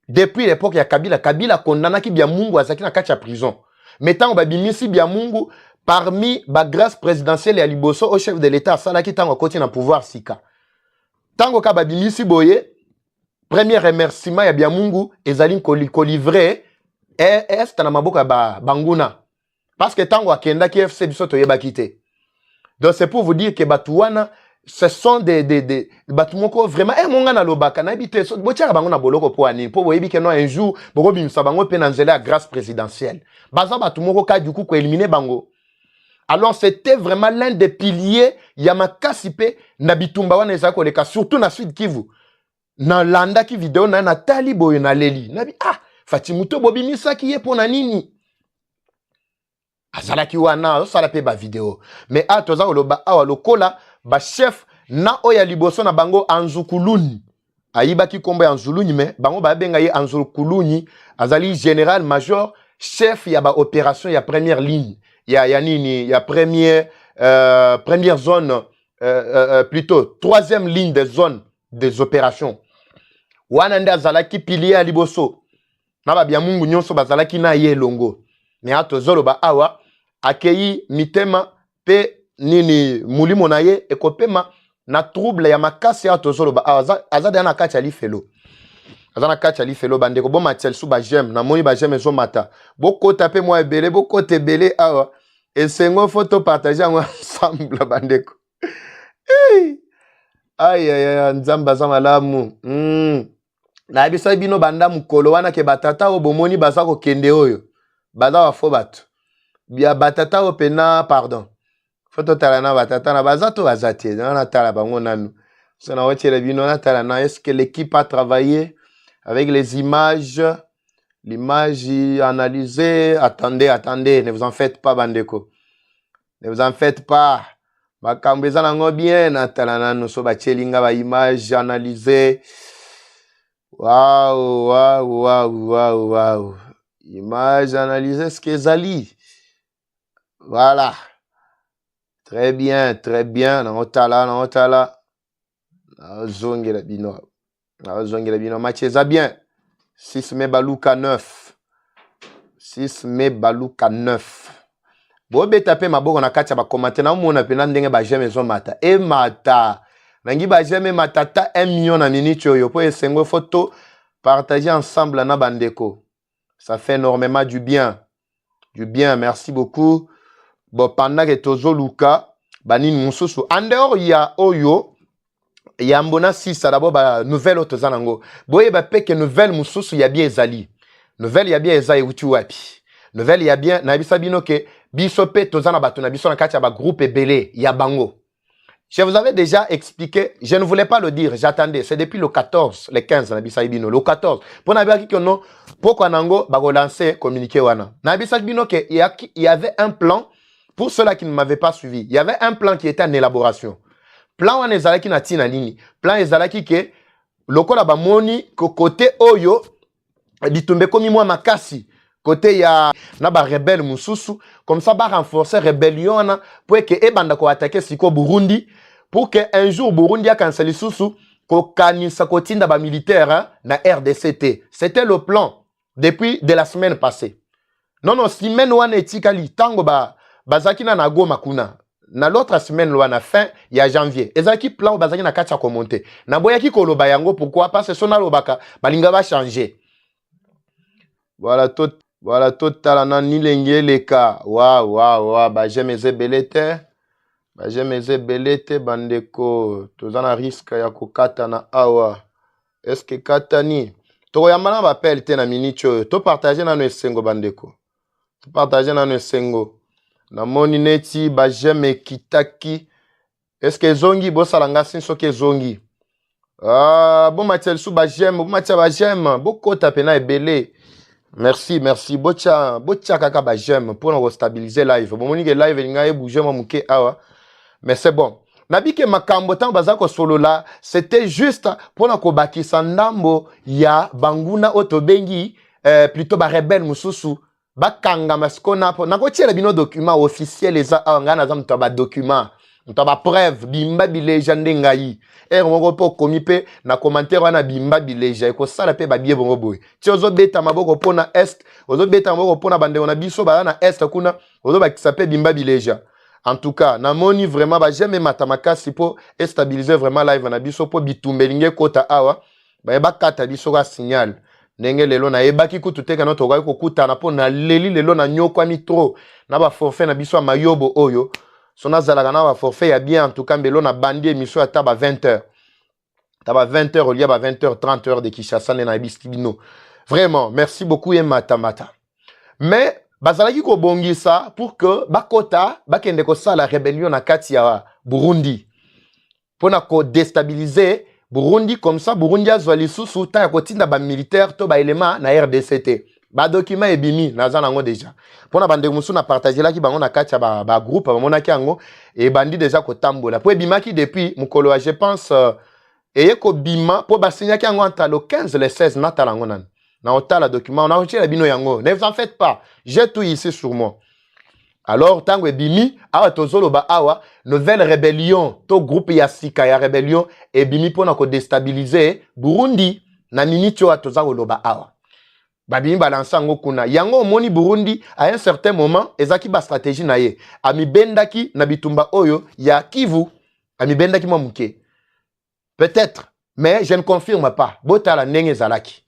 Depuis l'époque ya Kabila condamna ki Biamungu azaki na kacha prison. Mettant ba bimisi Biamungu parmi ba grâce présidentielle ya liboso au chef de l'état salaki tango koti na pouvoir sika. Tango ka ba bimisi boye premier remerciement ya Biamungu ezali ko livrer est na maboko ba banguna. Parce que tango akenda ki FC biso to yeba kité. Donc c'est pour vous dire que Batouana ce sont des batumoko vraiment monga na lobaka na bité botia bango na boloko po ani po boyebi ke no un jour boko bimsa bango pe na nzela grâce présidentielle baza batumoko ka du coup ko éliminer bango. Alors c'était vraiment l'un des piliers ya makasi pe na bitumba wana ezako leka surtout na Sud Kivu na landa ki vidéo na tali boyo na leli na bi Fatimuto bobimisa ki ye pona nini azalaki wana osala pe ba vidéo mais toza oloba awa lokola ba chef na oya liboso na bango Anzukuluni ayibaki kombo ya Anzuluni mais bango ba benga ye Anzukuluni azali général major chef ya ba opération ya première ligne ya nini ya première zone plutôt troisième ligne des zones des opérations wana nda azalaki pilier ya liboso na ba bia mungu nyonso bazalaki na ye longo mais atozolo ba awa akei mitema pe nini mulimo na ye ekopema na trouble ya makasi ya tozolo ba azada na kati ali felo azana kati ali felo bandeko bo matel su ba jem na moni ba jem ezo mata boko taper moi ebele boko te belé awa esengo photo partager ensemble bandeko aïe nzamba za malamu na bisa bino banda mukolo wana ke batata o bomoni bazako kende oyo baza wa fo bato bia batata o pena pardon Foto talana batata na bazato bazati na tala bango nanu. Sona wetele bino na tala na est-ce que l'équipe a travaillé avec les images, l'image analysée? Attendez, ne vous en faites pas bandeko. Ne vous en faites pas. Bakambeza nango bien na tala nanu so bachelinga ba image analysée. Waouh. Image analysée ce que Zali. Voilà. Très bien. Naotala. Zongela bino. Match eza bien. 6 mai Baluka 9. 6 mai Baluka 9. Bobe tape maboko na kati ya ba commenter na mona pena ndenge ba jeme zo mata. E mata. Nangi ba jeme matata 1 million na nini choyo po esengo photo partager ensemble na bandeko. Ça fait énormément du bien. Merci beaucoup. Bon, pendant que tozo luka, banin mususu. En dehors, il y a Oyo, il y a Mbona 6, d'abord, ba nouvelle autre zanango. Boye ba peke nouvelle mususu, il y a bien Ezali. Nouvelle, il y a bien Ezali utu wapi. Nouvelle, il y a bien, na bisa bino ke, bisope tozana batu, na biso na kati ya ba groupe ebele, il y a bango. Je vous avais déjà expliqué, je ne voulais pas le dire, j'attendais. C'est depuis le 14, le 15, Nabisa Bino, le 14. Pour Nabisa Bino, pourquoi Nango, ba relancer, communiquer wana. Nabisa Bino, il y avait un plan, pour ceux-là qui ne m'avaient pas suivi, il y avait un plan qui était en élaboration. Plan wana ezalaki na tina nini. Plan ezalaki ke, lokola bamoni ko côté oyo bitumbe komi mwa makasi côté ya na ba rebelle mususu comme ça ba renforcer rébellion na pour que ebanda ko attaquer siko Burundi pour que un jour Burundi a cancellé susu ko kanisa ko tinda ba militaire na RDCT. C'était le plan depuis de la semaine passée. Non semaine wana etikali tango bazaki na Goma kuna. Na l'autre semaine wana fin ya janvier. Ezaki plan bazaki na kati ya commenter. Na boyaki koloba yango pourquoi parce que sona lobaka balinga va changer. Voilà tout talana ni lenge leka. Wa ba j'aime belete. Ba j'aime belete bandeko tozana risque ya kokata na awa. Est-ce que katani to yamana ba pelte na minicho to partager na no esengo bandeko. To partager na no esengo. Na moni neti ba j'aime kitaki. Est-ce que zongi bo salanga sinso ke zongi. Bon matel sou ba j'aime, bon matel ba j'aime, boko tapena ebele. Merci. Bocha kaka ba j'aime pour nous stabiliser live. Bon moni ke live linga e bouger mo muke awa. Mais c'est bon. Nabike makambo tan bazako solo là, c'était juste pour na kobakisa ndambo ya banguna otobengi plutôt ba rebelle mususu bakanga maskona po na kotiela bino document officiel eza ngana za mto ba document mto ba preuve bimba bileja ndengai moko po komipe na commentaire wana bimba bileja ko sala pe ba bie bongo boy ti ozo beta maboko pona est ozo beta maboko pona bande na biso ba na est kuna ozo bakisa pe bimba bileja. En tout cas, na moni vraiment ba jamais matamakasi pour stabiliser vraiment live na biso po bitumbelinge kota awa ba kata biso ka signal ndenge lelo na ebaki kututeka no tokai kokuta na po na leli lelo na nyokwa mitro na ba forfait na biso mayobo oyo sona zalaka na ba forfait ya bien en tout cas mbelo na bandi émission à taba 20h taba 20h au lieu ba 20h 30h de Kinshasa na bistibino. Vraiment merci beaucoup et matamata. Mais bazalaki ko bongisa pour que bakota bakende ko sala rébellion na kati ya Burundi pona ko déstabiliser Burundi comme ça Burundi azwa lisusu ta ya kotinda ba militaire to ba élément na RDCT ba document ebimi naza nango déjà pona bande musu na partager la ki bango na kati ya ba groupe ba monaki yango et bandi déjà ko tambola po ebimaki depuis mukolo je pense eye ko bima po ba signaki yango entre le 15 le 16 na talango nan. Na otala document, on a retiré la bino yango. Ne vous en faites pas. J'ai tout ici sur moi. Alors, tango bimi, awa tozolo ba awa, nouvelle rébellion, to groupe yasika ya rébellion, et bimi pour na ko déstabiliser Burundi, na minitio a tozalo ba awa. Ba bimi balansa ngo kuna. Yango moni Burundi, à un certain moment, ezaki ba stratégie na ye. Ami bendaki na bitumba oyo, ya Kivu, ami bendaki momuke. Peut-être, mais je ne confirme pas. Botala nenge zalaki.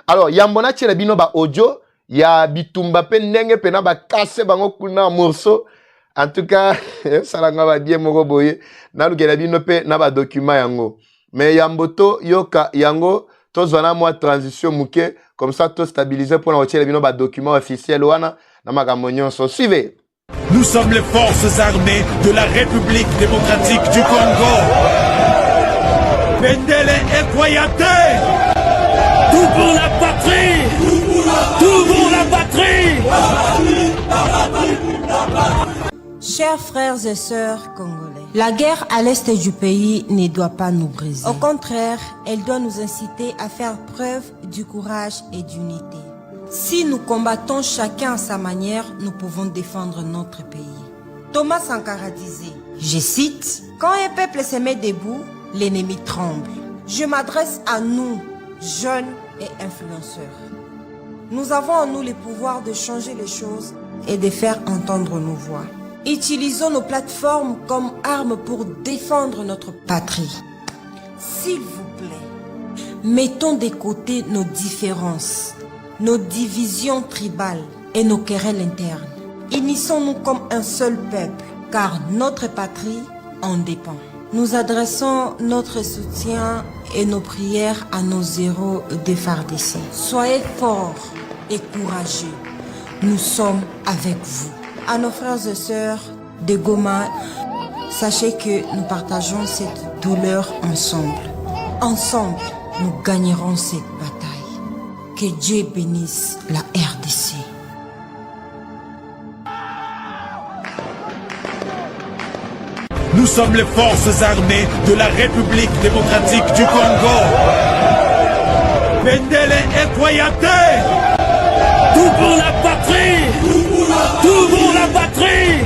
Alors, yambona tchele bino ba audio, ya bitumba pe ndenge pe na ba kase bango kuna morceau. En tout cas, salanga ba bien moko boye, na lukela bino pe na ba document yango. Mais yamboto yoka yango to zona moi transition muke comme ça to stabiliser pour na tchele bino ba document officiel wana na makambo nyonso. Suivez. Nous sommes les forces armées de la République démocratique du Congo. Bendele Ekoyate. Tout pour la patrie! Tout pour la patrie! Chers frères et sœurs congolais, la guerre à l'est du pays ne doit pas nous briser. Au contraire, elle doit nous inciter à faire preuve du courage et d'unité. Si nous combattons chacun à sa manière, nous pouvons défendre notre pays. Thomas Sankara disait, je cite, « Quand un peuple se met debout, l'ennemi tremble. » Je m'adresse à nous, jeunes et influenceurs. Nous avons en nous le pouvoir de changer les choses et de faire entendre nos voix. Utilisons nos plateformes comme armes pour défendre notre patrie. S'il vous plaît, mettons de côté nos différences, nos divisions tribales et nos querelles internes. Unissons-nous comme un seul peuple, car notre patrie en dépend. Nous adressons notre soutien et nos prières à nos héros défardés. Soyez forts et courageux. Nous sommes avec vous. À nos frères et sœurs de Goma, sachez que nous partageons cette douleur ensemble. Ensemble, nous gagnerons cette bataille. Que Dieu bénisse la RDC. Nous sommes les forces armées de la République démocratique du Congo. Bendele et Koyate. Tout pour la patrie. Tout pour la patrie.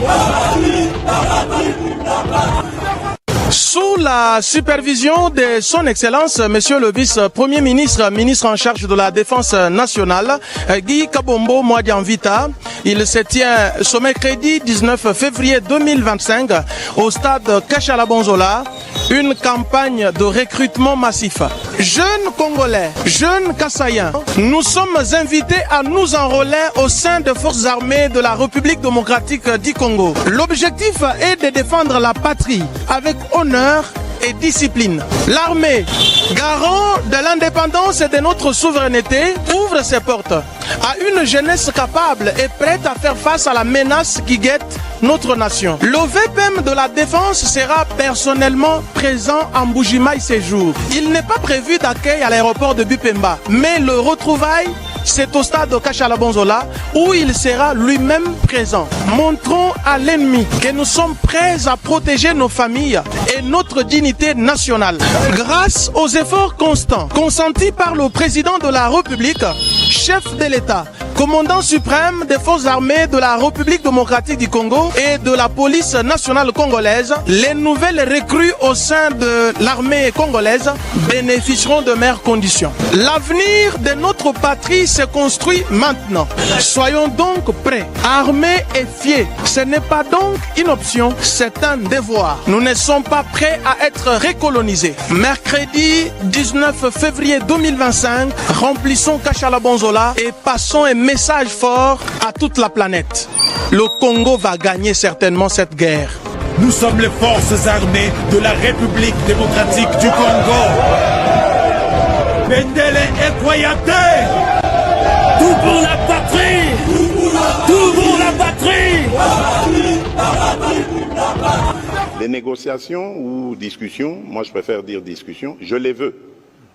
Sous la supervision de son Excellence, Monsieur le Vice-Premier ministre, ministre en charge de la Défense nationale, Guy Kabombo Mwadianvita, il se tient ce mercredi 19 février 2025 au stade Kachala-Bonzola, une campagne de recrutement massif. Jeunes Congolais, jeunes Kassaïens, nous sommes invités à nous enrôler au sein des forces armées de la République démocratique du Congo. L'objectif est de défendre la patrie avec honneur et discipline. L'armée, garant de l'indépendance et de notre souveraineté, ouvre ses portes à une jeunesse capable et prête à faire face à la menace qui guette notre nation. Le VPM de la Défense sera personnellement présent en Mbujimayi ces jours. Il n'est pas prévu d'accueil à l'aéroport de Bupemba, mais le retrouvaille, c'est au stade de Kachala-Bonzola où il sera lui-même présent. Montrons à l'ennemi que nous sommes prêts à protéger nos familles et notre dignité nationale. Grâce aux efforts constants consentis par le président de la République, chef de l'État, commandant suprême des forces armées de la République démocratique du Congo et de la police nationale congolaise, les nouvelles recrues au sein de l'armée congolaise bénéficieront de meilleures conditions. L'avenir de notre patrie se construit maintenant. Soyons donc prêts, armés et fiers. Ce n'est pas donc une option, c'est un devoir. Nous ne sommes pas prêts à être recolonisés. Mercredi 19 février 2025, remplissons Kachala-Bonzola et passons un message fort à toute la planète. Le Congo va gagner certainement cette guerre. Nous sommes les forces armées de la République démocratique du Congo. Bendele et Koyate. Tout pour la patrie. Tout pour la patrie. Les négociations ou discussions, moi je préfère dire discussions, je les veux.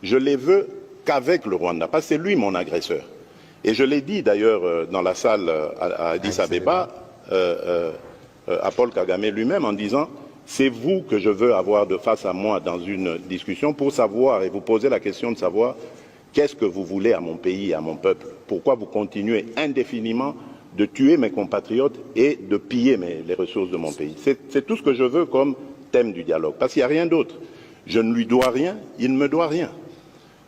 Je les veux qu'avec le Rwanda, parce que c'est lui mon agresseur. Et je l'ai dit d'ailleurs dans la salle à Addis Abeba, à Paul Kagame lui-même, en disant « C'est vous que je veux avoir de face à moi dans une discussion pour savoir et vous poser la question de savoir qu'est-ce que vous voulez à mon pays et à mon peuple. Pourquoi vous continuez indéfiniment de tuer mes compatriotes et de piller les ressources de mon pays. C'est tout ce que je veux comme thème du dialogue, parce qu'il n'y a rien d'autre. Je ne lui dois rien, il ne me doit rien.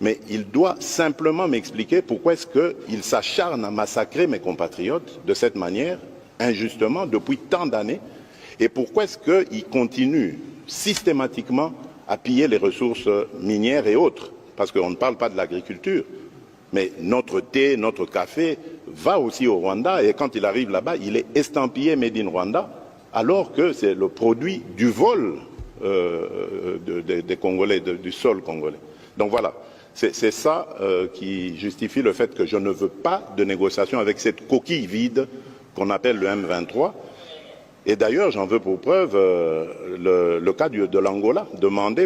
Mais il doit simplement m'expliquer pourquoi est-ce qu'il s'acharne à massacrer mes compatriotes de cette manière, injustement, depuis tant d'années, et pourquoi est-ce qu'il continue systématiquement à piller les ressources minières et autres, parce qu'on ne parle pas de l'agriculture, mais notre thé, notre café va aussi au Rwanda, et quand il arrive là-bas, il est estampillé Made in Rwanda, alors que c'est le produit du vol des Congolais, du sol congolais. Donc voilà. C'est ça qui justifie le fait que je ne veux pas de négociation avec cette coquille vide qu'on appelle le M23. Et d'ailleurs, j'en veux pour preuve le cas de l'Angola,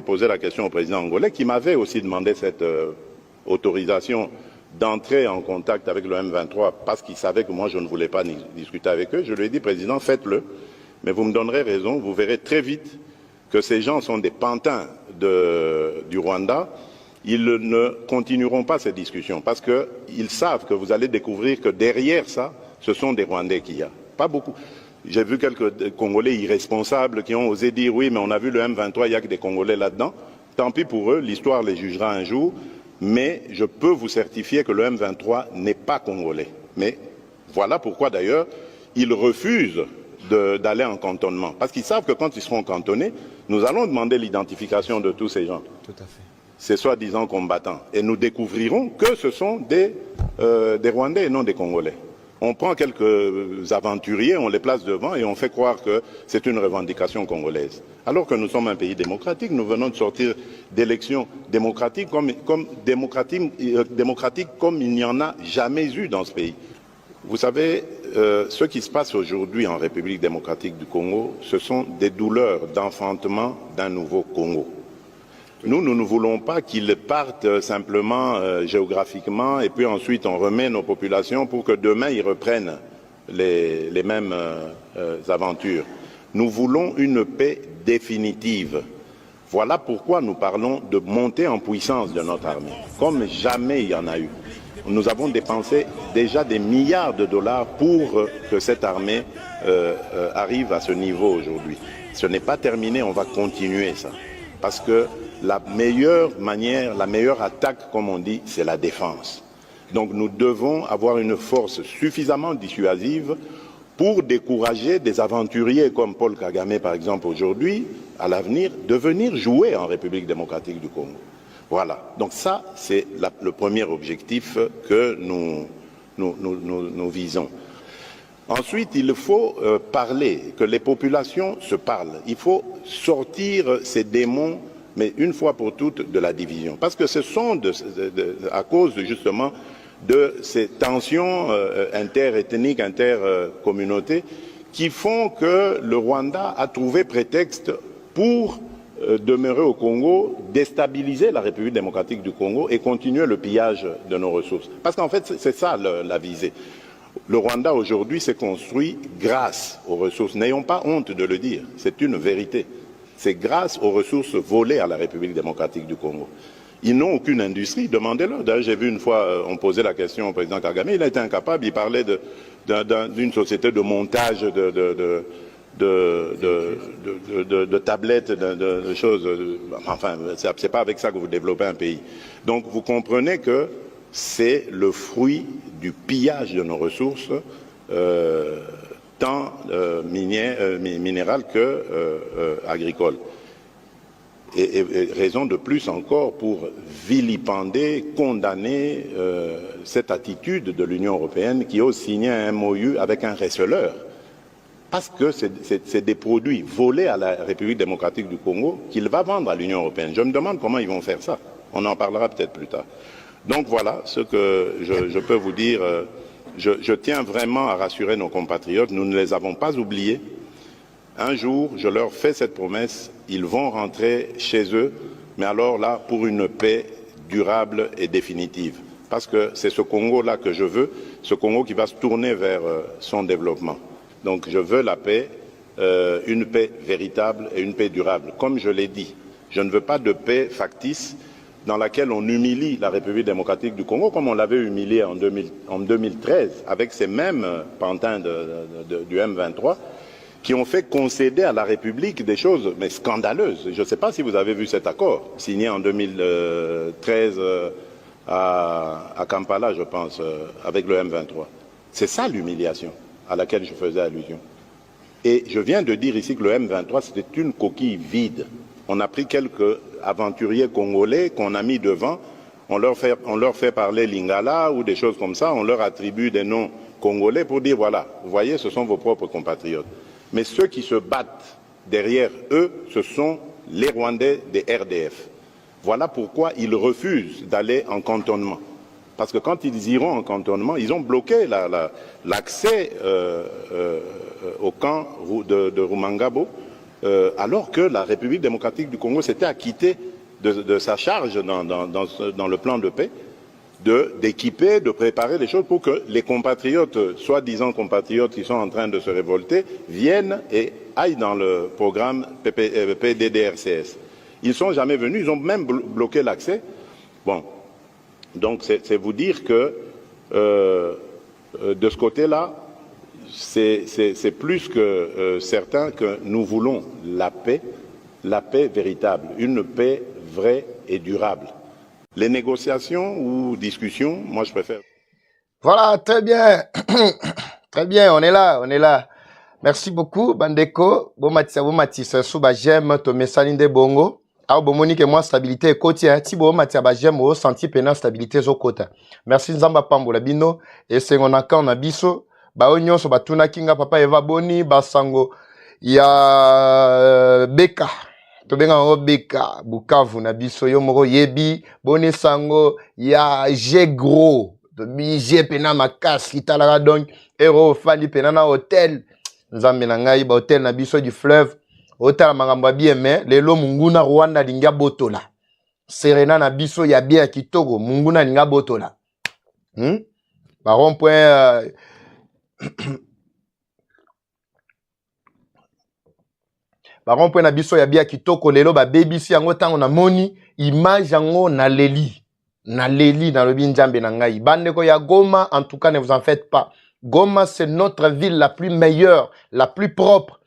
poser la question au président angolais, qui m'avait aussi demandé cette autorisation d'entrer en contact avec le M23 parce qu'il savait que moi je ne voulais pas discuter avec eux. Je lui ai dit, président, faites-le, mais vous me donnerez raison, vous verrez très vite que ces gens sont des pantins du Rwanda. Ils ne continueront pas ces discussions parce qu'ils savent que vous allez découvrir que derrière ça, ce sont des Rwandais qu'il y a. Pas beaucoup. J'ai vu quelques Congolais irresponsables qui ont osé dire oui, mais on a vu le M23, il n'y a que des Congolais là-dedans. Tant pis pour eux, l'histoire les jugera un jour. Mais je peux vous certifier que le M23 n'est pas congolais. Mais voilà pourquoi d'ailleurs, ils refusent d'aller en cantonnement. Parce qu'ils savent que quand ils seront cantonnés, nous allons demander l'identification de tous ces gens. Tout à fait. Ces soi-disant combattants. Et nous découvrirons que ce sont des Rwandais et non des Congolais. On prend quelques aventuriers, on les place devant et on fait croire que c'est une revendication congolaise. Alors que nous sommes un pays démocratique, nous venons de sortir d'élections démocratiques comme il n'y en a jamais eu dans ce pays. Vous savez, ce qui se passe aujourd'hui en République démocratique du Congo, ce sont des douleurs d'enfantement d'un nouveau Congo. Nous ne voulons pas qu'ils partent simplement géographiquement et puis ensuite on remet nos populations pour que demain ils reprennent les mêmes aventures. Nous voulons une paix définitive. Voilà pourquoi nous parlons de montée en puissance de notre armée, comme jamais il y en a eu. Nous avons dépensé déjà des milliards de dollars pour que cette armée arrive à ce niveau aujourd'hui. Ce n'est pas terminé, on va continuer ça. Parce que la meilleure manière, la meilleure attaque, comme on dit, c'est la défense. Donc nous devons avoir une force suffisamment dissuasive pour décourager des aventuriers comme Paul Kagame, par exemple, aujourd'hui, à l'avenir, de venir jouer en République démocratique du Congo. Voilà. Donc ça, c'est le premier objectif que nous visons. Ensuite, il faut parler, que les populations se parlent. Il faut sortir ces démons, mais une fois pour toutes, de la division. Parce que ce sont à cause justement de ces tensions interethniques, intercommunautés, qui font que le Rwanda a trouvé prétexte pour demeurer au Congo, déstabiliser la République démocratique du Congo et continuer le pillage de nos ressources. Parce qu'en fait, c'est ça la visée. Le Rwanda aujourd'hui s'est construit grâce aux ressources. N'ayons pas honte de le dire, c'est une vérité. C'est grâce aux ressources volées à la République démocratique du Congo. Ils n'ont aucune industrie, demandez-leur. D'ailleurs, j'ai vu une fois, on posait la question au président Kagame, il a été incapable, il parlait d'une société de montage de tablettes, de choses. Enfin, c'est pas avec ça que vous développez un pays. Donc, vous comprenez que c'est le fruit du pillage de nos ressources, tant minérales que agricoles. Et raison de plus encore pour vilipender, condamner cette attitude de l'Union européenne qui ose signer un MOU avec un receleur. Parce que c'est des produits volés à la République démocratique du Congo qu'il va vendre à l'Union européenne. Je me demande comment ils vont faire ça. On en parlera peut-être plus tard. Donc voilà ce que je peux vous dire. Je tiens vraiment à rassurer nos compatriotes. Nous ne les avons pas oubliés. Un jour, je leur fais cette promesse, ils vont rentrer chez eux, mais alors là, pour une paix durable et définitive. Parce que c'est ce Congo-là que je veux, ce Congo qui va se tourner vers son développement. Donc je veux la paix, une paix véritable et une paix durable. Comme je l'ai dit, je ne veux pas de paix factice dans laquelle on humilie la République démocratique du Congo, comme on l'avait humiliée en 2013, avec ces mêmes pantins du M23, qui ont fait concéder à la République des choses mais scandaleuses. Je ne sais pas si vous avez vu cet accord, signé en 2013 à Kampala, je pense, avec le M23. C'est ça l'humiliation à laquelle je faisais allusion. Et je viens de dire ici que le M23, c'était une coquille vide. On a pris quelques aventuriers congolais qu'on a mis devant, on leur fait parler lingala ou des choses comme ça, on leur attribue des noms congolais pour dire, voilà, vous voyez, ce sont vos propres compatriotes. Mais ceux qui se battent derrière eux, ce sont les Rwandais des RDF. Voilà pourquoi ils refusent d'aller en cantonnement. Parce que quand ils iront en cantonnement, ils ont bloqué l'accès au camp de Rumangabo, alors que la République démocratique du Congo s'était acquittée de sa charge dans le plan de paix, d'équiper, de préparer les choses pour que les compatriotes, soi-disant compatriotes qui sont en train de se révolter, viennent et aillent dans le programme PDDRCS. Ils ne sont jamais venus, ils ont même bloqué l'accès. Bon, donc c'est vous dire que de ce côté-là, c'est plus que certain que nous voulons la paix véritable, une paix vraie et durable. Les négociations ou discussions, moi je préfère. Voilà, très bien. Très bien, on est là. Merci beaucoup, Bandeko. Bon matissa, souba j'aime, to mesalinde bongo. Ah, bon monique moi stabilité côté, hein. Si bon matia ba j'aime, au senti pena stabilité zo kota. Merci Nzamba Pambola Bino. Et c'est on a quand on a biso. Ba onyo so ba tuna kinga papa Eva Boni, basango. Ya Beka. Tobenga ngo Beka Bukavu na biso yo moko yebi boni sango ya Gros to bije pena makasi talaka donc ero fali pena na hôtel nzambe na ngai ba hôtel na biso du fleuve hôtel makambo bien mais lelo munguna Rwanda linga botola Serena na biso ya bien kitoko munguna linga botola ba rond-point baron po na biso ya bia kitoko lelo ba baby si yango tango na moni image yango na leli na lobi nzambe na ngai bandeko ya Goma. En tout cas, ne vous en faites pas. Goma, c'est notre ville la plus meilleure, la plus propre.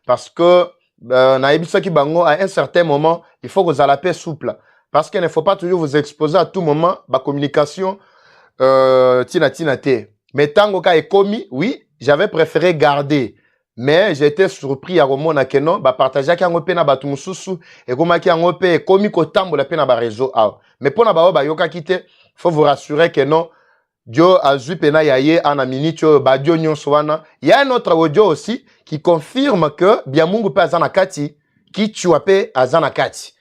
Parce que na ebisa ki bango à un certain moment, il faut que vous la paix souple. Parce qu'il ne faut pas toujours vous exposer à tout moment ba communication tina te. Mais tango ka ekomi, oui, j'avais préféré garder. Mais j'ai été surpris à Romona que non, partager qui a ngopé na batu mususu et comme qui a ngopé komi ko tambola pe na ba réseau a. Mais pour na ba yoka kite, faut vous rassurer que non, Dio azu pena yaye ana minitio ba dio nyonso wana. Il y a un autre audio aussi qui confirme que Biamungu pe azana kati, qui tuape azana kati.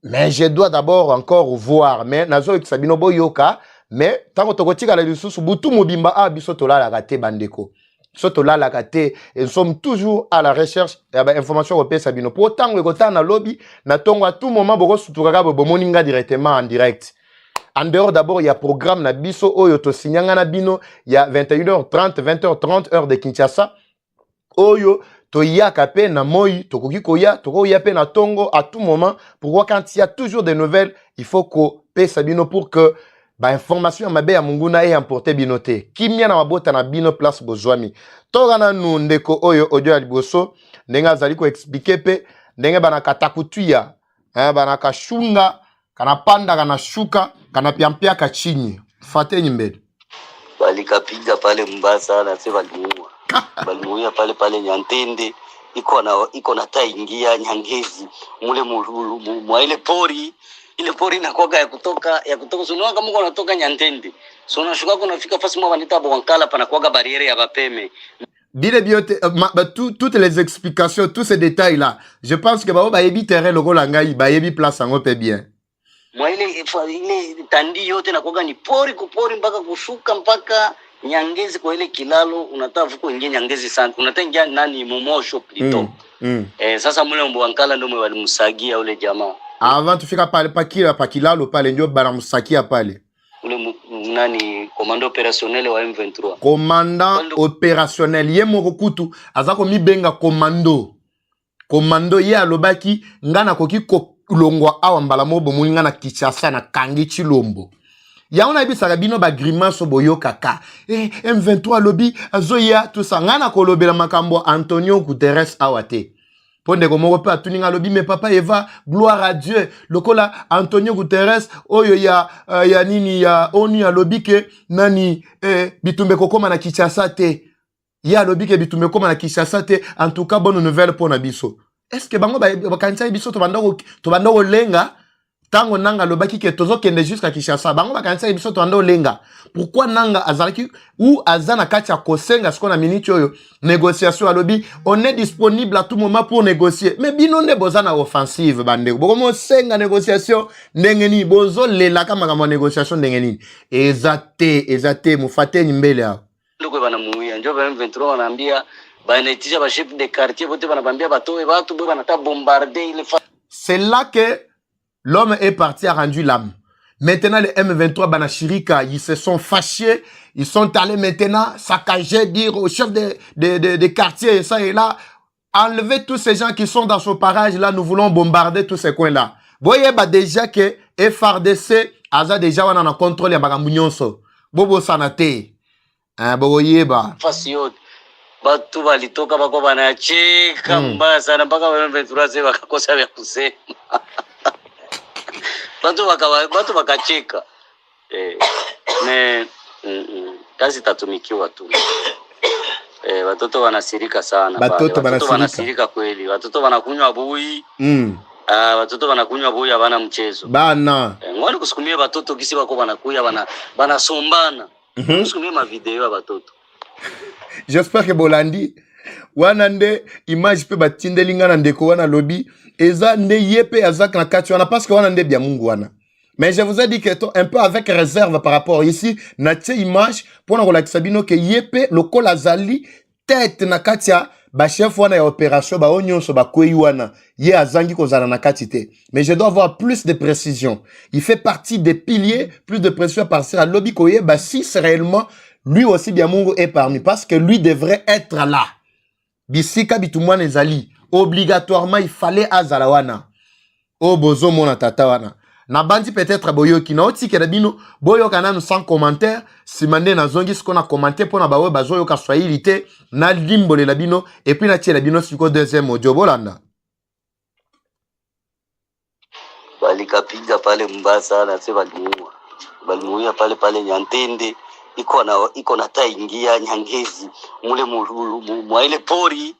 Mais je dois d'abord encore voir, mais nazo sabino boyoka, mais tango tokotika la lisusu butu mobimba a biso tola la gate bandeko. Surtout là, la et nous sommes toujours à la recherche d'informations européennes. Sabino. Pour autant, le côté na lobby, na tongo à tout moment, boko suturaka bo moninga directement en direct. En dehors d'abord, il y a programme na biso oyo to signanga na bino, il y a 21h30, 20h30 heure de Kinshasa. Oyo to yaka pe na moi, to koki koya, to koya pe na tongo à tout moment. Pourquoi quand il y a toujours des nouvelles, il faut ko pe Sabino pour que information mabe ya munguna e importer binote kimia na mabota na bino place bozwami togana nu ndeko oyo audio ya liboso ndenga zali ko expliquer pe ndenge bana katakutuya bana kashunga kana panda kana shuka kana piampia kachinyi fate nyimbele balikapiga pale Mbasa na sema balimuia pale Nyantende iko na taingia Nyangezi mule mwa ile pori. Ile pori inakuwa ya kutoka sunuwa kama uko natoka Nyantende. So unashuka kunafika fasi mwa banita Bwankala panakuwa barriere ya Bapeme. Bile biote toutes les explications, tous ces détails là. Je pense que ba yebi terrain logo la ngai ba yebi place ngo pe bien. Mwa ile tandi yote inakuwa ni pori kupori mpaka kushuka mpaka Nyangezi kwa ile kilalo unataka vuko ingia Nyangezi sana. Unataka ingia nani Momosho plito. Sasa mule Bwankala ndio walimsagia ule jamaa. Avant tu fika pale pakilalo pale ndio bana musakia pale. Ule nani commandant opérationnel wa M23. Commandant opérationnel ye moko kutu azako mibenga commando. Commando ye alobaki ngana koki kolongwa awa mbala mobo muninga na Kinshasa na kangi chilombo. Ya on a bisaka bino ba grimace boyo kaka. M23 lobby azoya tout ça ngana kolobela makambo Antonio Guterres awate. Ponde komoko pe atuninga lobi mais papa Eva gloire à Dieu lokola Antonio Guterres oyo ya nini ya ONU ya lobi ke nani bitumbe kokoma na Kinshasa te ya lobi ke bitumbe kokoma na Kinshasa te. En tout cas bonne nouvelle pour na biso. Est-ce que bango ba kanisa biso to bandako lenga tango nanga lobaki ke tozo kende jusqu'à Kinshasa bango ba kanisa biso to bandako lenga. Pourquoi nanga azalaki ou azana kati ya kosenga ce qu'on a minute oyo négociation à lobby on est disponible à tout moment pour négocier mais bino ne bozana offensive bande bokomo senga négociation ndengeni bozo lela kama kama négociation ndengeni ezate mufate nyimbele hao ndoko bana muia njo ba M23 wanaambia banaitisha ba chef de quartier bote banabambia batoe watu bo banata bombarder ile. C'est là que l'homme est parti a rendu l'âme. Maintenant, les M23 Banachirika, ils se sont fâchés. Ils sont allés maintenant saccager, dire au chef de quartier et ça et là, enlever tous ces gens qui sont dans ce parage là, nous voulons bombarder tous ces coins là. Voyez bah déjà que FRDC, Aza déjà on a contrôlé Bagamunionso. Bobo Sanate. Voyez bah. Fasiyot. Batu balitoka bako banacheka mbaya sana mpaka M23 ze wakakosa vya kusema. Batu wakacheka. Kazi tatumikiwa tu. Watoto wanasirika sana. Watoto wanasirika kweli. Watoto wanakunywa bui. Watoto wanakunywa bui habana mchezo. Bana. Ngwani kusukumia watoto kisi wako wanakuya banasombana. Kusukumia ma video ya watoto. J'espère que Bolandi wanande image pe batindelinga na ndeko wana lobby eza nde yepe azak na kati wana parce que wana nde bia mungu wana. Mais je vous ai dit que un peu avec réserve par rapport ici na tie image pour na kolakisa bino ke yepe lokola zali tête na kati ya ba chef wana ya opération ba onyonso ba kwei wana ye azangi kozala na kati te. Mais je dois avoir plus de précision. Il fait partie des piliers, plus de précision par à lobby koye ba si réellement lui aussi bien mungu est parmi parce que lui devrait être là. bisika bitumwana ezali obligatoirement il fallait azala wana o bozo mona tata wana na bandi peut-être boyoki na otikela bino boyoka nanu sans commentaire simande na zongi siko na commenter pona bawe bazoyoka Swahili te na limbolela bino et puis na tiela bino siko deuxième audio bolanda balikapiga pale mbaya sana, sasa balimuua pale Nyantende, iko na taingia Nyangezi mule mwa ile pori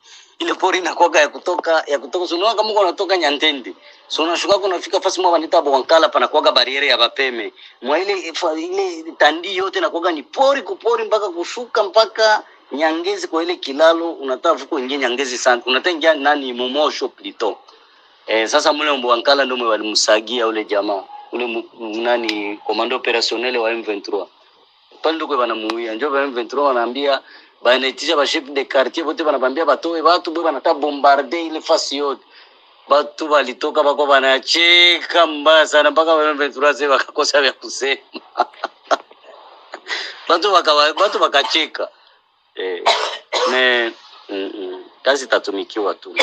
inakuwa ya kutoka sunuwa kama uko unatoka Nyantende so unashuka kunafika fasi mwa banita Bwankala panakuwa bariere ya bapeme mwa ile tandi yote inakuwa ni pori kupori mpaka kushuka mpaka Nyangezi kwa ile kilalo unataka vuko ingia Nyangezi sana unatengia nani Momosho plito. Sasa mule Bwankala ndio walimsagia ule jamaa ule nani komando opérationnel wa M23 pale ndio wanamuia ndio wa M23 wanaambia banaitisha ba chef de quartier wote wanabambia batoe watu bwana wanataka bombarder ile fasi yote watu walitoka bako banacheka mbaya sana mpaka wa M23 sasa wakakosa vya kusema watu wakacheka kazi tatumikiwa tu.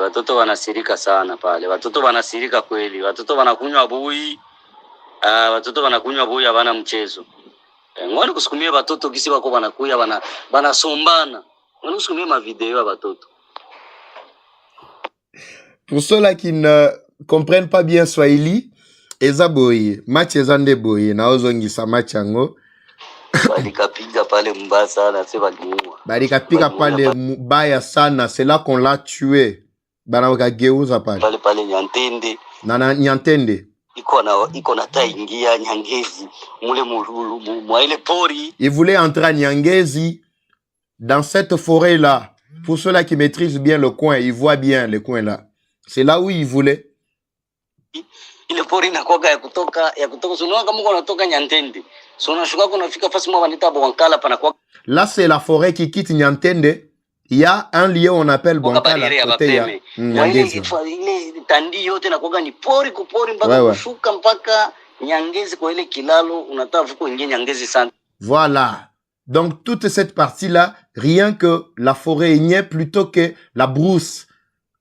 Watoto wanasirika sana pale. Watoto wanasirika kweli. Watoto wanakunywa bui. Watoto wanakunywa bui havana mchezo. Ngwani kusukumia watoto kisi wako wanakuya wanasombana. Ngwani kusukumia ma vidéo ya watoto. Pour ceux-là qui ne comprennent pas bien Swahili, eza boye, match eza nde boye na ozongisa match yango. Balikapiga pale mbaya sana, sasa balimuua. Balikapiga pale mbaya sana, c'est là qu'on l'a tué. Banaweka geuza pale. Pale Nyantende. Na Nyantende. Iko na taingia Nyangezi mule mwa ile pori. Il voulait entrer à Nyangezi dans cette forêt là. Pour ceux-là qui maîtrisent bien le coin, ils voient bien le coin là. C'est là où il voulait. Ile pori inakuwa ya kutoka sunuwa kama uko unatoka Nyantende. So unashuka kunafika fasi mwa banita Bwankala panakuwa. Là c'est la forêt qui quitte Nyantende. Il y a un lieu on appelle Bwankala à côté ya Nyangezi. Ile tandi yote inakuwa ni pori kupori mpaka kushuka mpaka Nyangezi kwa ile kilalo unataka vuko ingia Nyangezi sana. Voilà. Donc toute cette partie-là, rien que la forêt ignée plutôt que la brousse.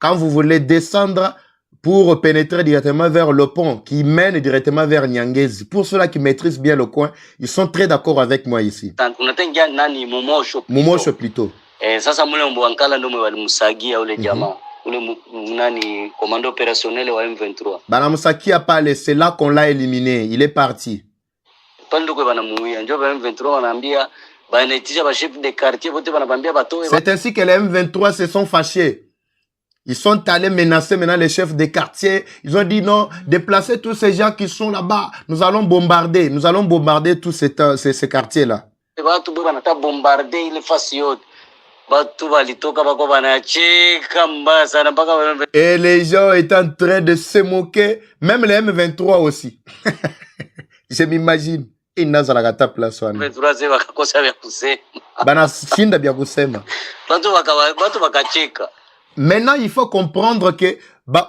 Quand vous voulez descendre pour pénétrer directement vers le pont qui mène directement vers Nyangezi. Pour ceux-là qui maîtrisent bien le coin, ils sont très d'accord avec moi ici. Unatengia nani Momosho plutôt. Sasa mule Bwankala ndio walimsagia ule jamaa. Ule nani commando opérationnel wa M23. Banamsakia pale, c'est là qu'on l'a éliminé. Il est parti. Pale ndio wanamuia. Ndio M23 wanaambia banaitisha ba chef de quartier wote wanabambia batoe. C'est ainsi que les M23 se sont fâchés. Ils sont allés menacer maintenant les chefs des quartiers. Ils ont dit non, déplacez tous ces gens qui sont là-bas. Nous allons bombarder tous ces quartiers-là. Et les gens étaient en train de se moquer. Même les M23 aussi. Je m'imagine. Maintenant, il faut comprendre que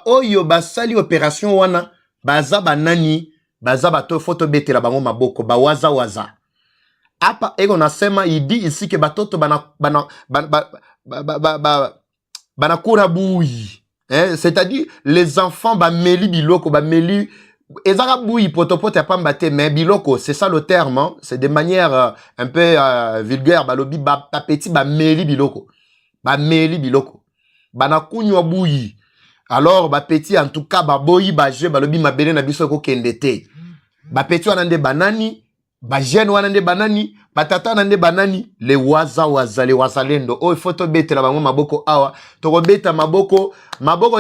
oyo basali opération wana baza banani baza bato photo betela bango maboko ba waza. Apa ego nasema il dit ici que batoto bana kura bouyi. C'est-à-dire les enfants ba meli biloko ba meli ezaka bouyi potopoto pamba te mais biloko c'est ça le terme hein? C'est de manière un peu vulgaire balobi ba petit ba meli biloko. Ba meli biloko. Bana kunywa bouyi. Alors ba petit en tout cas ba boyi ba je balobi mabele na biso ko kendete. Ba petit wana nde banani, ba jeune wana nde banani, ba tata wana nde banani, le waza le wazalendo. Oh photo betela bango maboko awa, to beta maboko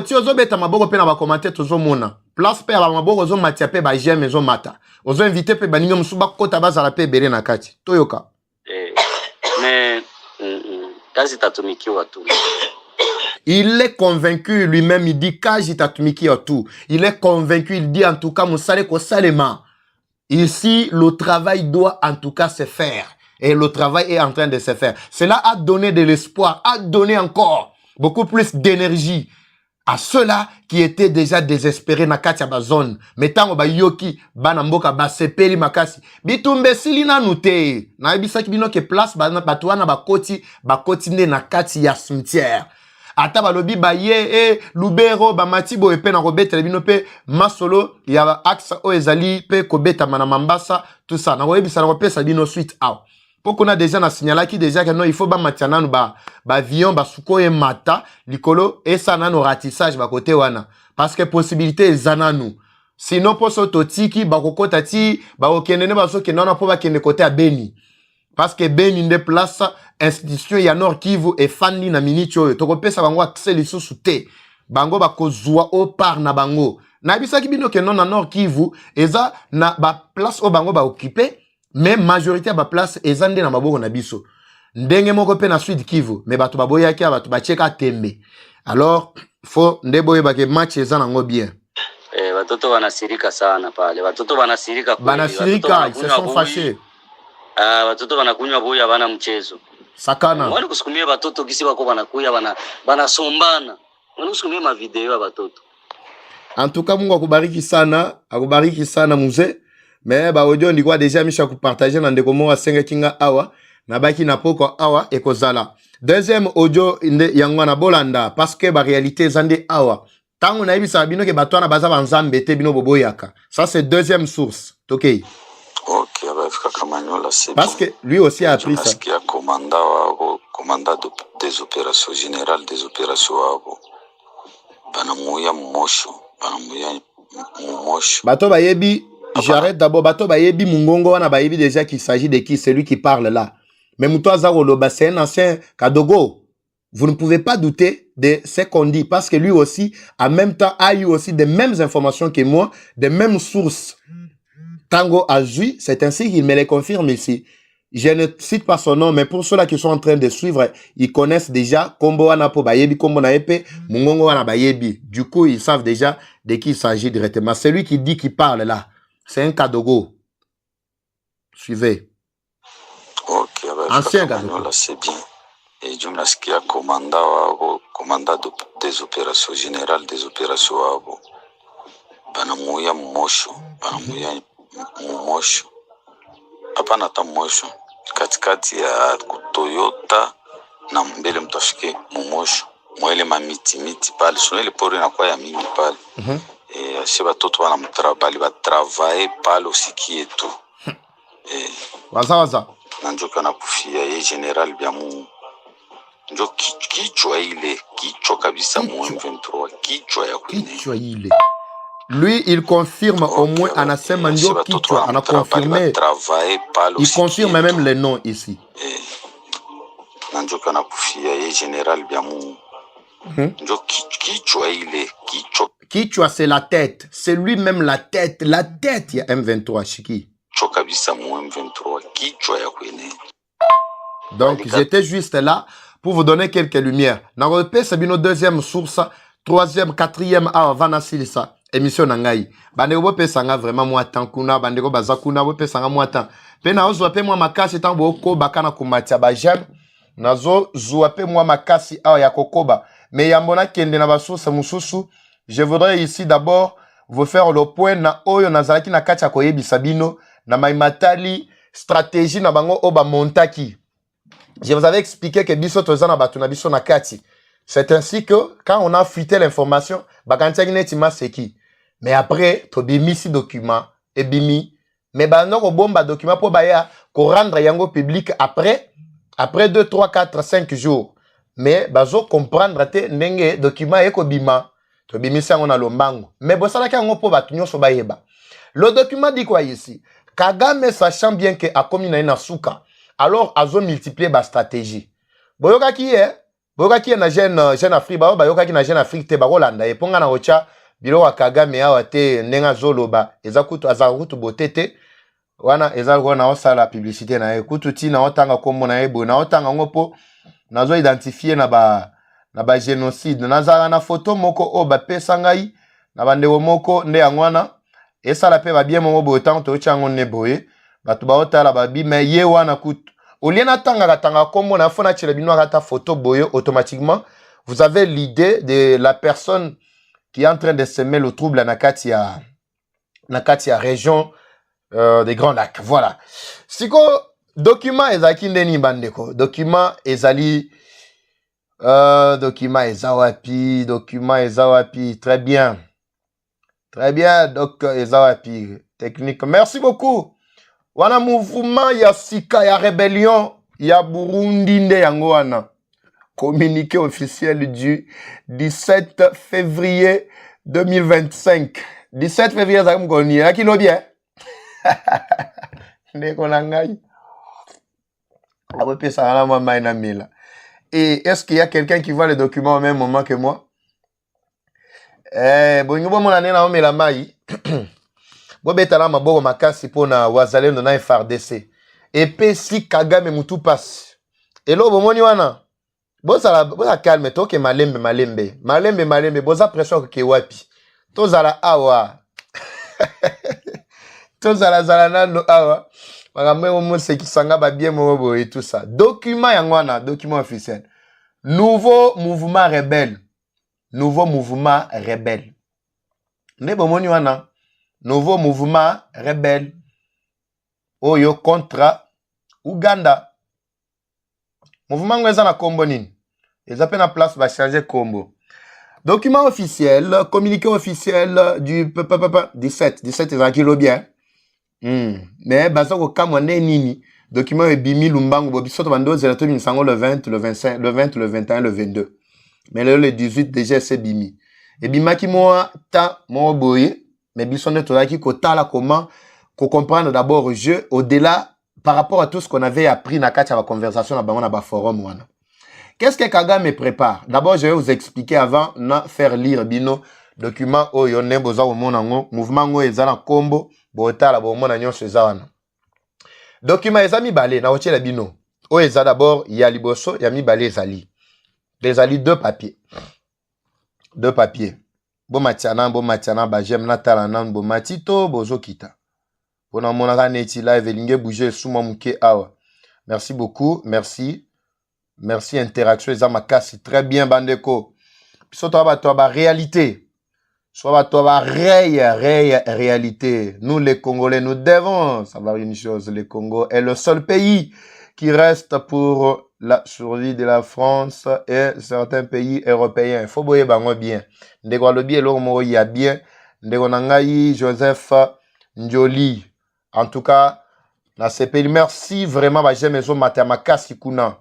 ti ozo beta maboko pe na ba commenter tozo mona. Place pe ba maboko zo matia pe ba j'aime zo mata. Ozo inviter pe baninga musuba kota bazala pe bere na kati. Toyoka. Mais kazi tatumikiwa tu. Il est convaincu lui-même, il dit Kaji Tatumiki tout. Il est convaincu, il dit en tout cas Moussale Kosalema. Ici, le travail doit en tout cas se faire. Et le travail est en train de se faire. Cela a donné de l'espoir, a donné encore beaucoup plus d'énergie à ceux-là qui étaient déjà désespérés na kati ya bazone. Metango ba yoki bana mboka ba sepeli makasi. Bitumbe sili na nute. Na ebisaki bino ke place bana batuana bakoti nde na kati ya cimetière. Ata balobi ba ye Lubero ba matibo epe na kobeta bino pe masolo ya axe o ezali pe kobeta mana Mambasa tout ça. Na koyebisa na kopesa bino suite out. Pour a déjà na signalaki déjà que non il faut ba matiana ba avion ba suko e mata likolo et ça na no ratissage ba côté wana parce que possibilité zananu sinon pour sototiki ba kokota ti ba okenene ba so ke nona po ba kende côté a Beni parce que Beni nde place institution ya Nord Kivu e fandi na minicho to kopesa bango accès lisusu te bango ba kozwa au par na bango na bisaki bino ke non na Nord Kivu eza na ba place o bango ba occuper. Mais majorité à ba place ezande na maboko na biso ndenge moko pe na Sud Kivu mais bato baboya ki bato bacheka tembe alors faut ndeboye ba ke match ezana ngo bien watoto wanasirika sana pale watoto wanasirika kweli banasirika ils se sont fâchés watoto wanakunywa boya bana mchezo sakana wale kusukumia watoto kisi bako wanakuya banasombana wale kusukumia ma video ya watoto en tout cas Mungu akubariki sana mzee. Mais ba audio ndikwa déjà misha ku partager na ndeko mo wa senga kinga awa na baki na poko awa ekozala. Deuxième audio inde yango na bolanda parce que ba réalité zande awa. Tango na ibisa bino ke batwana baza banzambe te bino boboyaka. Ça c'est deuxième source. OK. OK, abafika Kamanyola c'est parce que lui aussi a appris ça. Qui a commandant des opérations générales des opérations abo. Banamuya mosho, Bato bayebi. J'arrête d'abord. Bato bayebi mungongo wana bayebi déjà qu'il s'agit de qui, celui qui parle là. Mais Mouto Azaroloba, c'est un ancien Kadogo. Vous ne pouvez pas douter de ce qu'on dit parce que lui aussi, en même temps, a eu aussi des mêmes informations que moi, des mêmes sources. Tango a joui, c'est ainsi qu'il me les confirme ici. Je ne cite pas son nom, mais pour ceux-là qui sont en train de suivre, ils connaissent déjà Kombo wana po bayebi, Kombo na epe, mungongo wana bayebi. Du coup, ils savent déjà de qui il s'agit directement. Celui qui dit qu'il parle là. C'est un Kadogo. Suivez. Ok, ancien Kadogo. C'est bien. Et Jumnaski a commandant des opérations générales des opérations abo. Banamuya mosho. Hapana ta mosho. Katikati ya Toyota na mbele mtafike mosho. Mwele miti pale. Sunele pori na kwa ya mingi pale. Et si batoto wana travailler pale osiki etu waza nanjoka na kufia ye general bya mu njo kichwa ile kichwa kabisa mu M23 kichwa ya kichwa ile lui il confirme au moins anasema njo kichwa ana confirmé il confirme même les noms ici nanjoka na kufia ye general bya mu njo kichwa ile Kichwa, c'est la tête. C'est lui-même la tête. La tête, il y a M23, Chiki. Donc, j'étais juste là pour vous donner quelques lumières. Narope, c'est une deuxième source, troisième, quatrième, avant ça. Émission Nangaï. Bandego pe sanga vraiment moi tankuna, bandego bazakuna, pe sanga moi tan. Pe na ozo pe moi makasi tan boko bakana kumatia ba j'aime. Nazo zuape moi makasi awa ya kokoba. Mais yambona kende na basource mususu. Je voudrais ici d'abord vous faire le point na oyo nazalaki na kati ya koyebisa bino na maimatali stratégie na bango oba montaki. Je vous avais expliqué que biso tozana batu na biso na kati. C'est ainsi que quand on a fuité l'information, bakantiaki neti maseki. Mais après to bimisi document et bimi mais bano ko bomba document po baya ko rendre yango public après 2 3 4 5 jours. Mais bazo comprendre te ndenge document eko bima. Mais bon, ça le document dit quoi ici? Kagame sachant bien que a commis na suka, alors azo multiplier ba stratégie. Boyoka ki na jeune Afrique, boyoka ki na jeune Afrique te barolanda e ponga na ocha bilo wa Kagame awa te nenga zoloba ezakutu azakutu botete wana ezalgo na osala publicité na ekutu ti na otanga kombo na ebo na otanga ngopo nazo identifier na ba génocide nazala na photo moko o ba pesa ngai na bandeko moko nde yangwana esala pe ba bien moko botant to chango ne boye batu ba otala ba bi mais ye wana kutu oliena tanga kombo na fona chela bino kata photo boye automatiquement vous avez l'idée de la personne qui est en train de semer le trouble à Nakatia région des Grands Lacs. Voilà. Siko, document ezaki ndeni bandeko. Document ezali document ezawapi. Document ezawapi. Très bien. Très bien, donc ezawapi. Technique. Merci beaucoup. Wana mouvement ya sika ya rébellion ya Burundi nde yango wana. Communiqué officiel du 17 février 2025. 17 février, ça me connaît. Là, qui l'a bien? Et est-ce qu'il y a quelqu'un qui voit les documents au même moment que moi? Bon, mon année là, on met la maille. Bon, betala maboko makasi pona wazalendo na FARDC. Et puis si Kagame mutu passe. Et là, bon, moni wana. Boza calme, toke malembe, boza pression ke wapi. Tozala awa. Tozala zala nano awa. Magamwe omo sekisanga ba bien mobo et tout ça. Document yangwana, document officiel. Nouveau mouvement rebelle. Nouveau mouvement rebelle. Ne bomoni wana. Nouveau mouvement rebelle. Oyo contre Uganda. Mouvement ngweza na kombo nini? Ils appellent la place va changer combo. Document officiel, communiqué officiel du 17 ezakilo bien. Mais bazako kamwane nini? Document ebimi lumbango bobisoto bando zelato minsango le 20, le 25, le 20, le 21, le 22. Mais le 18 déjà c'est bimi. Ebimaki moi ta mo boye, mais bisonne tolaki ko tala comment ko comprendre d'abord le jeu au-delà par rapport à tout ce qu'on avait appris dans la conversation dans le forum. Qu'est-ce que Kagame prépare? D'abord, je vais vous expliquer avant de faire lire bino document au yonne boza au mouvement ngo ezala combo botala bo mona nyonso ezana. Document ezami balé na otie la bino. O eza d'abord ya liboso ya mi balé ezali. Les ali deux papiers. Deux papiers. Bo matiana ba jem na tala nan bo matito bozo kita. Merci beaucoup, merci. Merci, interaction, très bien, Bandeko. Soit réalité. Soit réalité. Nous, les Congolais, nous devons savoir une chose. Le Congo est le seul pays qui reste pour la survie de la France et certains pays européens. Il faut boyer bien. Ndego lobi eloko ya bien. Ndego nangai Joseph Njoli. En tout cas, na CPI, merci vraiment, j'aime les hommes mathématiques kuna.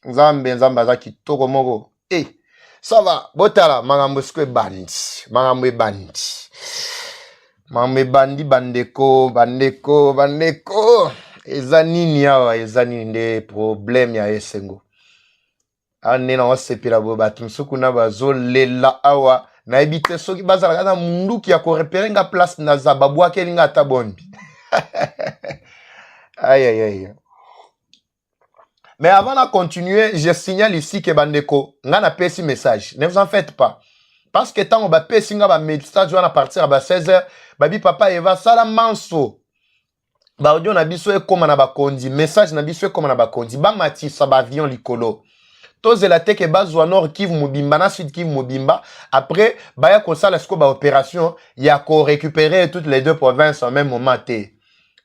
Nzambe za kitoko moko. Eh, ça va, botala, magambo skwe bandi. Magambo bandi. Magambo bandi bandeko. Ezanini awa, ezanini nde problème ya esengo. Ane na wasepila bo batu msukuna bazo lela awa. Na ebite soki bazala kana mundu ki ya ko repérer nga place na zababwa kelinga ata bombi. Aïe aïe aïe. Mais avant de continuer, je signale ici que bandeko nga na pesi message. Ne vous en faites pas. Parce que tant on va pesi nga ba message à partir à 16h, babi papa eva sala manso. Ba audio na biso e koma na ba kondi, message na biso e koma na ba kondi, ba mati sa ba avion likolo. Toze la teke bazwa nord Kivu mobimba na sud Kivu mobimba. Après, baya kosa la sko ba opération, ya ko récupérer toutes les deux provinces en même moment te.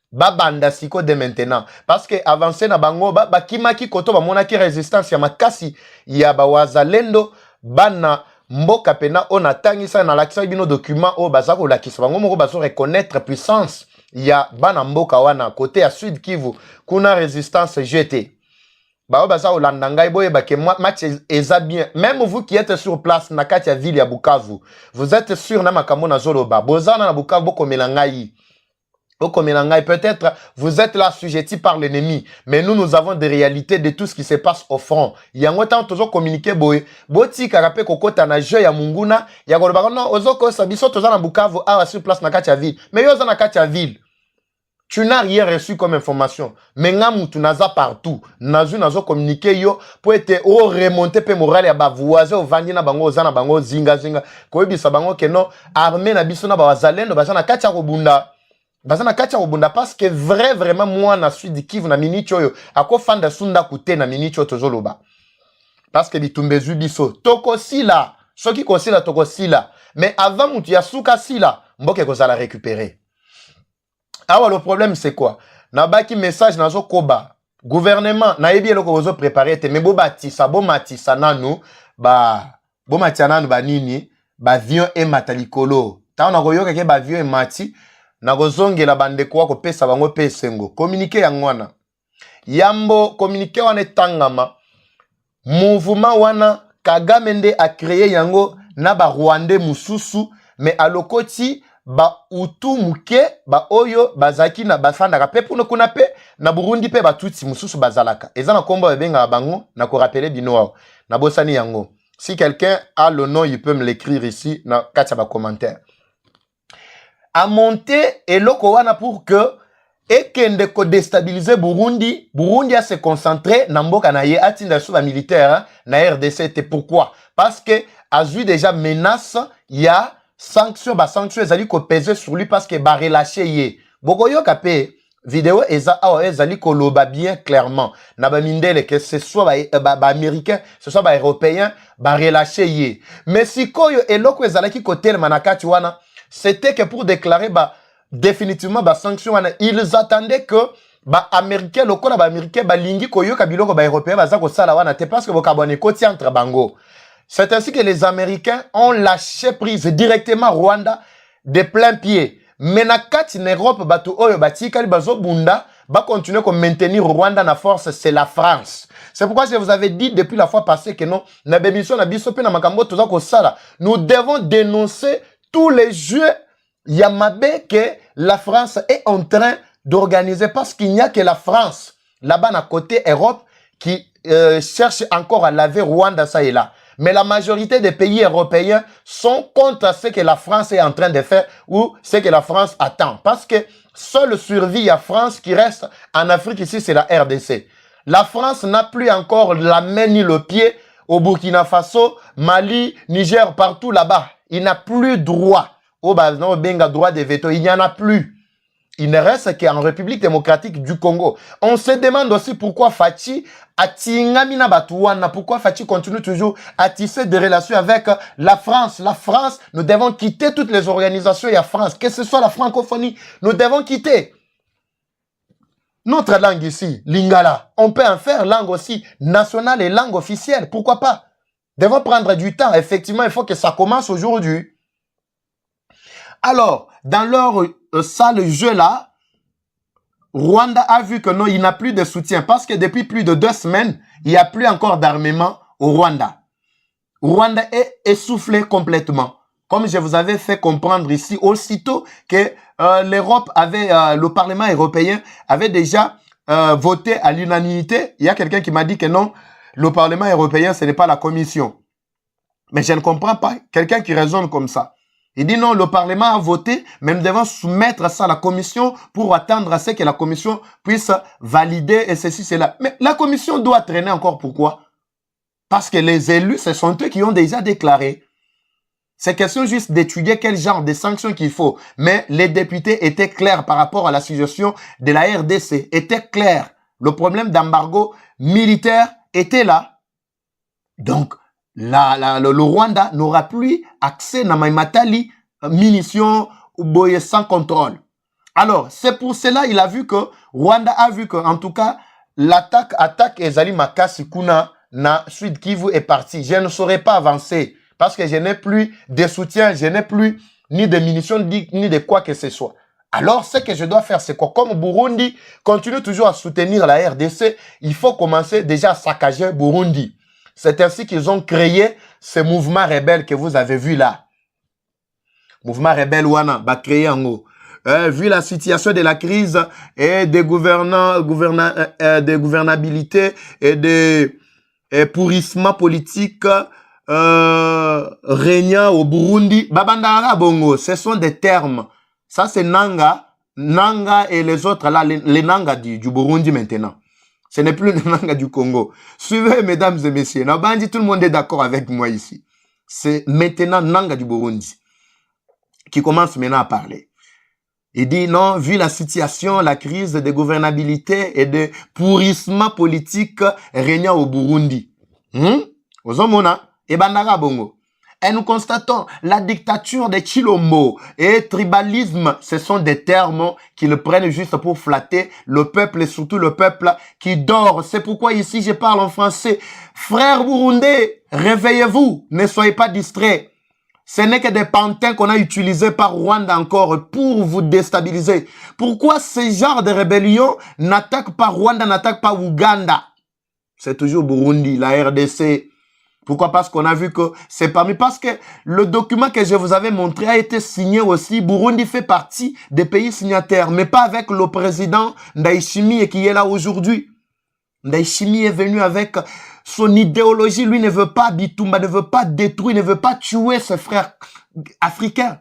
Ba banda siko de maintenant. Parce que avancer na bango ba kimaki koto ba monaki résistance ya makasi ya ba wazalendo bana mboka pena ona tangisa na lakisa bino document o bazako lakisa bango moko baso reconnaître puissance ya bana mboka wana côté à sud Kivu kuna résistance GT. Bah baza olandanga boye ba que match eza bien. Même vous qui êtes sur place na kati ya ville ya Bukavu, vous êtes sûr na makambo na zoloba. Bozana na Bukavu boko melangai. Boko melangai peut-être vous êtes là assujetti par l'ennemi, mais nous avons des réalités de tout ce qui se passe au front. Yango tant toujours communiquer boye. Boti karape kokota na jeu ya munguna, ya goloba non ozoko sabiso toza na Bukavu a sur place na kati ya ville. Mais yo za na kati ya ville. Tu n'as rien reçu comme information. Mais tu n'as partout. Nazo communiqué yo pour être remonter pe moral ya ba voisin au vandi na bango zana bango zinga. Ko yebisa bango ke non armée na biso na ba wazalendo bazana katia kobunda. Bazana katia kobunda parce que vraiment moi na Sud Kivu na minicho yo ako fanda sunda kute na minicho tozoloba. parce que bitumbe biso toko sila soki ko sila toko sila mais avant mutu ya suka sila mboke ko la récupérer. Alors le problème c'est quoi? Na baki message nazo koba gouvernement na yebi eloko bozo préparer te mais bo batisa bo matisa nanu ba bo matia ba nini ba avion e matalikolo ta na koyoka ke ba avion e mati na kozongela bandeko wako pesa bango pesengo communiquer yangwana yambo communiquer wana tangama mouvement wana Kagame nde a créé yango na ba Rwandais mususu mais alokoti ba utu muke ba oyo bazaki na bafandaka pe puno kuna pe na Burundi pe batuti mususu bazalaka eza na kombo benga bango na ko rappeler bino na bosani yango. Si quelqu'un a le nom il peut me l'écrire ici na kati ba commentaire. A monter eloko wana pour que ekende ko déstabiliser Burundi, Burundi a se concentrer na mboka na ye atinda sous ba militaire na RDC. Et pourquoi? Parce que a vu déjà menace, il y a sanctions ezali ko peser sur lui parce que ba relâcher ye. Bokoyo kapé vidéo eza ezali ko loba bien clairement na ba mindele que ce soit ba américain, ce soit ba européen, ba relâcher ye. Mais si koyo eloko ezalaki ko telema na kati wana, c'était que pour déclarer définitivement ba sanction wana, ils attendaient que ba américain lokola ba américain ba lingi koyoka biloko ba européen baza ko sala wana te parce que bokabone koti entre bango. C'est ainsi que les Américains ont lâché prise directement Rwanda de plein pied. Mais na kati en Europe batu oyo batika li bazo bunda ba continuer comme maintenir Rwanda na force, c'est la France. C'est pourquoi je vous avais dit depuis la fois passée que non na bémission na biso pe na makambo toza ko sala. Nous devons dénoncer tous les jeux Yamabe que la France est en train d'organiser parce qu'il n'y a que la France là-bas à côté Europe qui cherche encore à laver Rwanda ça et là. Mais la majorité des pays européens sont contre ce que la France est en train de faire ou ce que la France attend. Parce que seule survie à France qui reste en Afrique ici, c'est la RDC. La France n'a plus encore la main ni le pied au Burkina Faso, Mali, Niger, partout là-bas. Il n'a plus droit. Au benga droit de veto, il n'y en a plus. Il ne reste qu'en République démocratique du Congo. On se demande aussi pourquoi Fachi atingamina batouana, pourquoi Fachi continue toujours à tisser des relations avec la France. La France, nous devons quitter toutes les organisations et la France, que ce soit la francophonie, nous devons quitter. Notre langue ici, lingala, on peut en faire langue aussi nationale et langue officielle, pourquoi pas? Devons prendre du temps, effectivement, il faut que ça commence aujourd'hui. Alors, dans leur sale jeu là, Rwanda a vu que non, il n'a plus de soutien parce que depuis plus de 2 semaines, il n'y a plus encore d'armement au Rwanda. Rwanda est essoufflé complètement. Comme je vous avais fait comprendre ici, aussitôt que l'Europe avait, le Parlement européen avait déjà voté à l'unanimité, il y a quelqu'un qui m'a dit que non, le Parlement européen, ce n'est pas la Commission. Mais je ne comprends pas quelqu'un qui raisonne comme ça. Il dit non, le Parlement a voté, mais nous devons soumettre ça à la Commission pour attendre à ce que la Commission puisse valider et ceci, cela. Mais la Commission doit traîner encore. Pourquoi? Parce que les élus, ce sont eux qui ont déjà déclaré. C'est question juste d'étudier quel genre de sanctions qu'il faut. Mais les députés étaient clairs par rapport à la situation de la RDC. Étaient clairs. Le problème d'embargo militaire était là. Donc, le Rwanda n'aura plus accès à Matali, munitions boye sans contrôle. Alors, c'est pour cela il a vu que Rwanda a vu que en tout cas l'attaque Ezali Makasi Kuna na Sud Kivu est partie. Je ne saurais pas avancer parce que je n'ai plus de soutien, je n'ai plus ni de munitions ni de quoi que ce soit. Alors, ce que je dois faire, c'est quoi? Comme Burundi continue toujours à soutenir la RDC, il faut commencer déjà à saccager Burundi. C'est ainsi qu'ils ont créé ce mouvement rebelle que vous avez vu là. Mouvement rebelle wana ba créé en haut. Vu la situation de la crise et des de gouvernabilité et de pourrissement politique régnant au Burundi, babandara bongo, ce sont des termes. Ça c'est Nanga et les autres là, les Nanga du Burundi maintenant. Ce n'est plus le Nanga du Congo. Suivez, mesdames et messieurs. Nabandi, tout le monde est d'accord avec moi ici. C'est maintenant Nanga du Burundi qui commence maintenant à parler. Il dit non, vu la situation, la crise de gouvernabilité et de pourrissement politique régnant au Burundi. Ozomona, et bandara bongo. Et nous constatons la dictature des Chilombo et tribalisme, ce sont des termes qu'ils prennent juste pour flatter le peuple et surtout le peuple qui dort. C'est pourquoi ici je parle en français. Frères burundais, réveillez-vous, ne soyez pas distraits. Ce n'est que des pantins qu'on a utilisés par Rwanda encore pour vous déstabiliser. Pourquoi ce genre de rébellion n'attaque pas Rwanda, n'attaque pas Ouganda? C'est toujours Burundi, la RDC. Pourquoi? Parce qu'on a vu que c'est parmi... Parce que le document que je vous avais montré a été signé aussi. Burundi fait partie des pays signataires, mais pas avec le président Ndayishimiye qui est là aujourd'hui. Ndayishimiye est venu avec son idéologie. Lui ne veut pas Bitumba, ne veut pas détruire, ne veut pas tuer ses frères africains.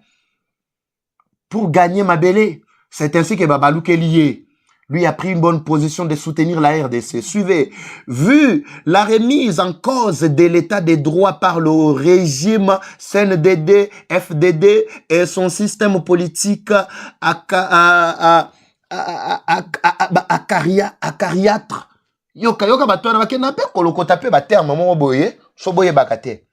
Pour gagner Mabélé. C'est ainsi que Babalouk est lié. Lui a pris une bonne position de soutenir la RDC. Suivez. Vu la remise en cause de l'état des droits par le régime CNDD, FDD et son système politique acariâtre. Yoka batona bakena pe kolokota pe ba terme mo boye, so boye bakate.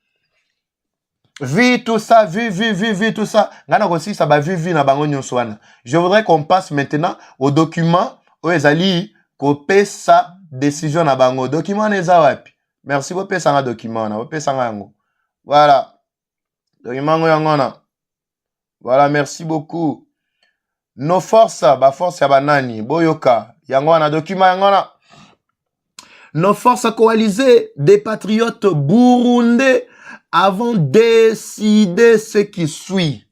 Vu tout ça, vu tout ça. Ngana aussi ça va vu na bango nyonso wana. Je voudrais qu'on passe maintenant au document où ezali ko pesa décision na bango. Document neza wapi? Merci ko pesa nga document na, ko pesa nga yango. Voilà. Document yango na. Voilà, merci beaucoup. Nos forces, ba force ya banani, boyoka. Yango wana document yango na. Nos forces coalisées des patriotes burundais avons décidé ce qui suit.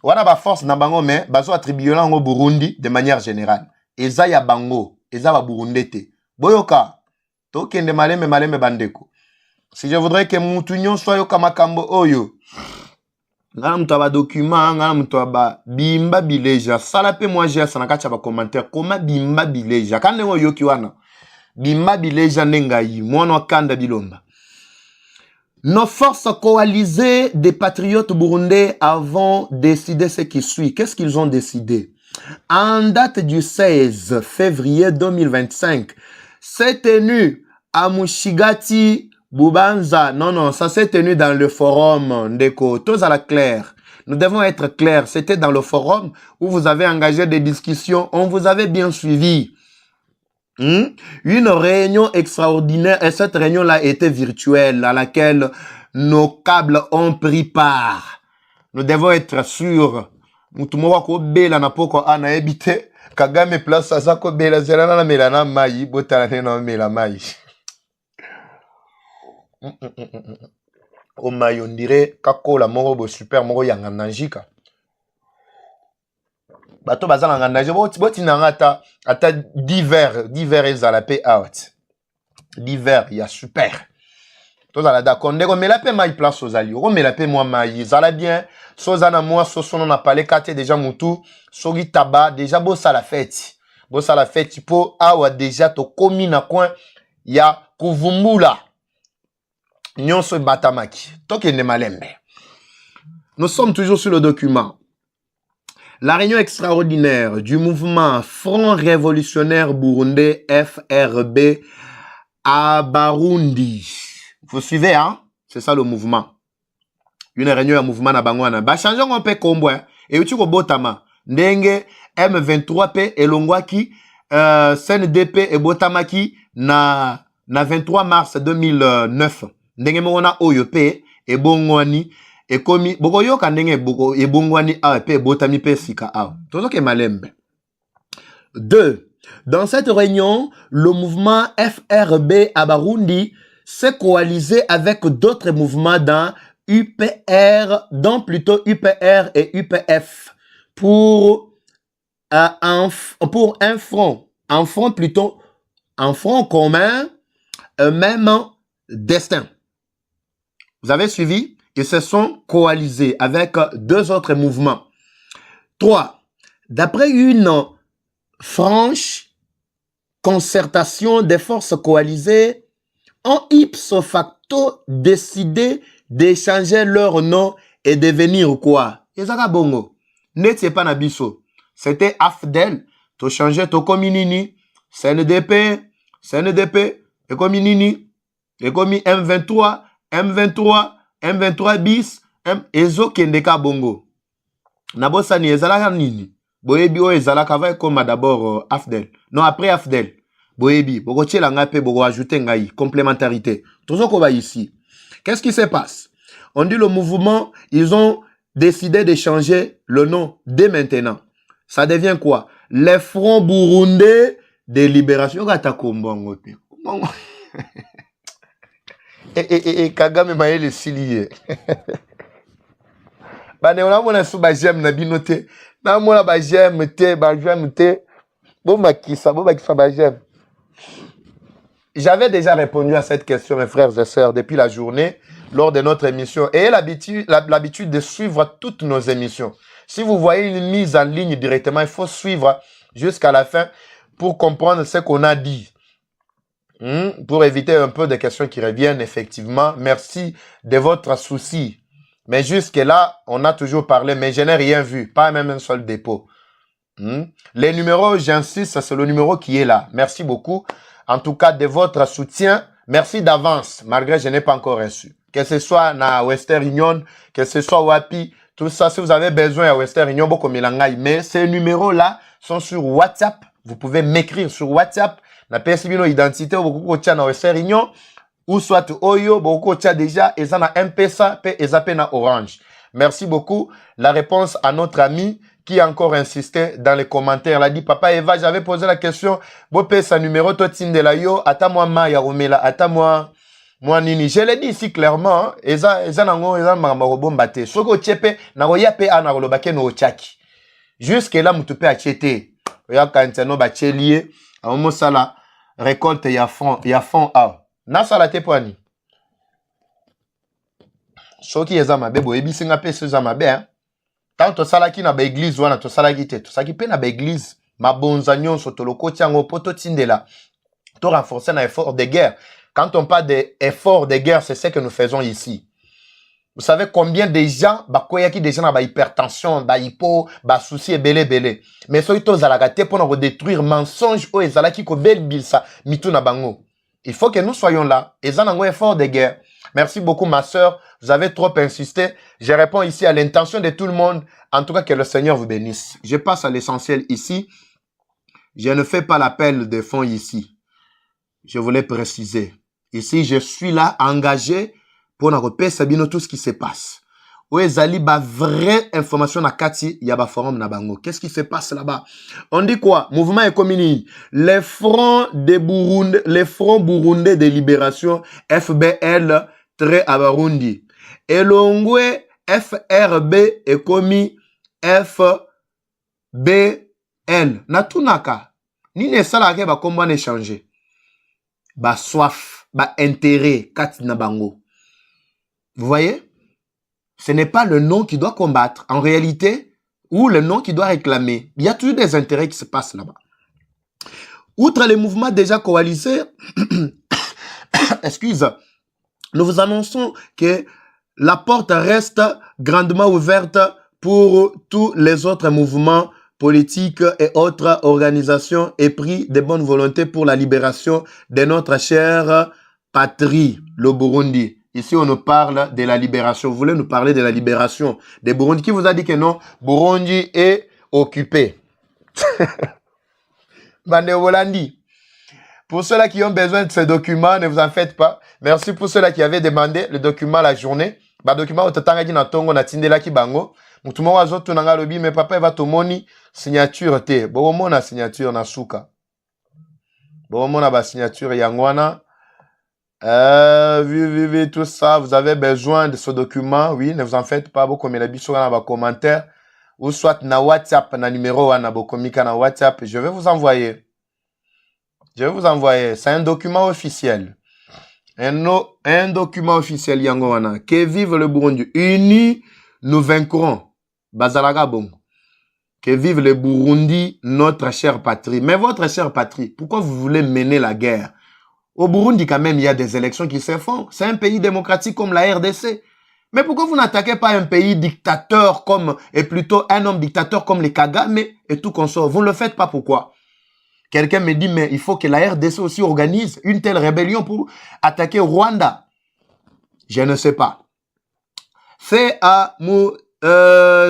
Wana ba force na bango mais bazo attribuer lango Burundi de manière générale. Eza ya bango, eza ba burundete. Boyoka, tokende maleme bandeko. Si je voudrais que mutunyo soit yoka makambo oyo. Ngana mtu ba document, ngana mtu ba bimba bileja. Sala pe moi j'ai ça na kacha ba commentaire comment bimba bileja. Kande ngo yoki wana. Bimba bileja nengai, mwana kanda bilomba. Nos forces coalisées des patriotes burundais avons décidé ce qui suit. Qu'est-ce qu'ils ont décidé? En date du 16 février 2025, c'est tenu à Mushigati, Bubanza. Non, ça s'est tenu dans le forum Ndeko. Tous à la claire. Nous devons être clairs. C'était dans le forum où vous avez engagé des discussions. On vous avait bien suivi. Une réunion extraordinaire et cette réunion-là était virtuelle à laquelle nos câbles ont pris part. Nous devons être sûrs. Mutumowa ko bela na poko ana ebite Kagame place sa ko bela zelana na melana mai botana na mela mai. O mai on dirait kakola moko bo super moko yanga nanjika. Bato bazala nganaje boti nangata ata divers ezala pe out. Divers ya super. Tozala d'accord ndeko mela pe mai place ozali. O mela pe moi mai zala bien. Sozana moi sosono na pale kate déjà mutu sogi taba déjà bossa la fête. Bossa la fête po awa déjà to komi na coin ya kuvumbula. Nyonso batamaki. Tokende malembe. Nous sommes toujours sur le document. La réunion extraordinaire du mouvement Front Révolutionnaire Burundais FRB à Barundi. Vous suivez, hein? C'est ça le mouvement. Une réunion à mouvement na bangwana. Ba changeons un peu combo, hein? Et uti ko botama. Ndenge M23P et Longwaki, CNDP et Botamaki na 23 mars 2009. Ndenge mona oyope et bongwani. Et comme boko yoka ndenge boko e bongwani a pe botami pe sika a. Tozo ke malembe. 2. Dans cette réunion, le mouvement FRB à Barundi s'est coalisé avec d'autres mouvements dans UPR, dont plutôt UPR et UPF pour un front commun, un même destin. Vous avez suivi? Ils se sont coalisés avec deux autres mouvements. 3. D'après une franche concertation des forces coalisées, ont ipso facto décidé d'échanger leur nom et devenir quoi? Ezaka bongo. N'était pas nabiso. C'était AFDEL. To changer to kominini. CNDP. Et kominini. Et komi M23. M23 bis, ezo kendeka bongo. Nabosani ezalaka nini? Boyebi o ezalaka va comme d'abord Afdel. Non, après Afdel. Boyebi, boko tchela ngape, boko ajouter ngai, complémentarité. Toujours qu'on va ici. Qu'est-ce qui se passe? On dit le mouvement, ils ont décidé de changer le nom dès maintenant. Ça devient quoi? Les Fronts Burundais de Libération. Et Kagame maye le silier. Bane on a mon sou ba j'aime na binote. Na mon ba j'aime te, Bon makisa ba j'aime. J'avais déjà répondu à cette question, mes frères et sœurs, depuis la journée, lors de notre émission. Ayez l'habitude de suivre toutes nos émissions. Si vous voyez une mise en ligne directement, il faut suivre jusqu'à la fin pour comprendre ce qu'on a dit. Pour éviter un peu de questions qui reviennent, effectivement. Merci de votre souci. Mais jusque-là, on a toujours parlé, mais je n'ai rien vu. Pas même un seul dépôt. Les numéros, j'insiste, c'est le numéro qui est là. Merci beaucoup. En tout cas, de votre soutien. Merci d'avance, malgré que je n'ai pas encore reçu. Que ce soit na Western Union, que ce soit Wapi, tout ça, si vous avez besoin à Western Union, beaucoup milangai. Mais ces numéros-là sont sur WhatsApp. Vous pouvez m'écrire sur WhatsApp. Na persibino identité, beaucoup de na Western Union. Ou soit Oyo, beaucoup de déjà, et ça na M-Pesa, et ça na Orange. Merci beaucoup. La réponse à notre ami qui a encore insisté dans les commentaires. Il a dit, Papa Eva, j'avais posé la question, Bopé sa numéro, toi de la yo, attends-moi Maya Romela, attends-moi, moi Nini. Je l'ai dit ici clairement, eza nango, eza marobon bate. Soko tchepe, naro yape anaro bake no chaki. Jusque là, moutupe a tchete. Oya kantano ba tchelie, a omo sala, récolte ya fond a. Na sala te poani. Soki eza mabe, bo ebi singa pe seza mabe, hein. Tant to salaki na ba église wana to salaki te to saki pe na ba église mabonza nyonso to lokoti yango poto tindela to renforcer na effort de guerre. Quand on parle d'effort de guerre, c'est ce que nous faisons ici. Vous savez combien de gens bakoyaki des gens na ba hypertension, ba hypo, ba souci et belé. Mais so ito zalaka te pour détruire mensonge o ezalaki ko bel bilsa mitu na bango. Il faut que nous soyons là. Ezanango effort de guerre. Merci beaucoup, ma sœur. Vous avez trop insisté. Je réponds ici à l'intention de tout le monde. En tout cas, que le Seigneur vous bénisse. Je passe à l'essentiel ici. Je ne fais pas l'appel de fonds ici. Je voulais préciser. Ici, je suis là, engagé pour nous repérer Sabino tout ce qui se passe. Où est Zali, ba vraie information na Kati, y a ba forum na bango. Qu'est-ce qui se passe là-bas? On dit quoi? Mouvement économique. Les fronts burundais de libération, FBL, très à Burundi. Et l'ongwe, FRB, et commis FBL. Natunaka. Ni ne salake ba combat échanger. Ba soif, ba intérêt, Kati na bango. Vous voyez? Ce n'est pas le nom qui doit combattre, en réalité, ou le nom qui doit réclamer. Il y a toujours des intérêts qui se passent là-bas. Outre les mouvements déjà coalisés, nous vous annonçons que la porte reste grandement ouverte pour tous les autres mouvements politiques et autres organisations épris de bonne volonté pour la libération de notre chère patrie, le Burundi. Ici, on nous parle de la libération. Vous voulez nous parler de la libération de Burundi? Qui vous a dit que non? Burundi est occupé. Bande Holandi. Pour ceux-là qui ont besoin de ces documents, ne vous en faites pas. Merci pour ceux-là qui avaient demandé le document la journée. Ba document otatanga na tongo na tindela ki bango. Mutumo wazo tunanga lobi mais papa va tomoni signature te. Bomo na signature na suka. Bomo na ba signature yangwana. Oui, tout ça, vous avez besoin de ce document, oui, ne vous en faites pas, beaucoup mais la bicho dans vos commentaires, ou soit na WhatsApp, na numéro, na bokomika na WhatsApp, je vais vous envoyer. C'est un document officiel. Un document officiel, yangoana. Que vive le Burundi. Unis, nous vaincrons. Bazalaga bon. Que vive le Burundi, notre chère patrie. Mais votre chère patrie, pourquoi vous voulez mener la guerre? Au Burundi, quand même, il y a des élections qui se font. C'est un pays démocratique comme la RDC. Mais pourquoi vous n'attaquez pas un pays dictateur et plutôt un homme dictateur comme les Kagame et tout consort? Vous ne le faites pas, pourquoi? Quelqu'un me dit, mais il faut que la RDC aussi organise une telle rébellion pour attaquer Rwanda. Je ne sais pas. Fait à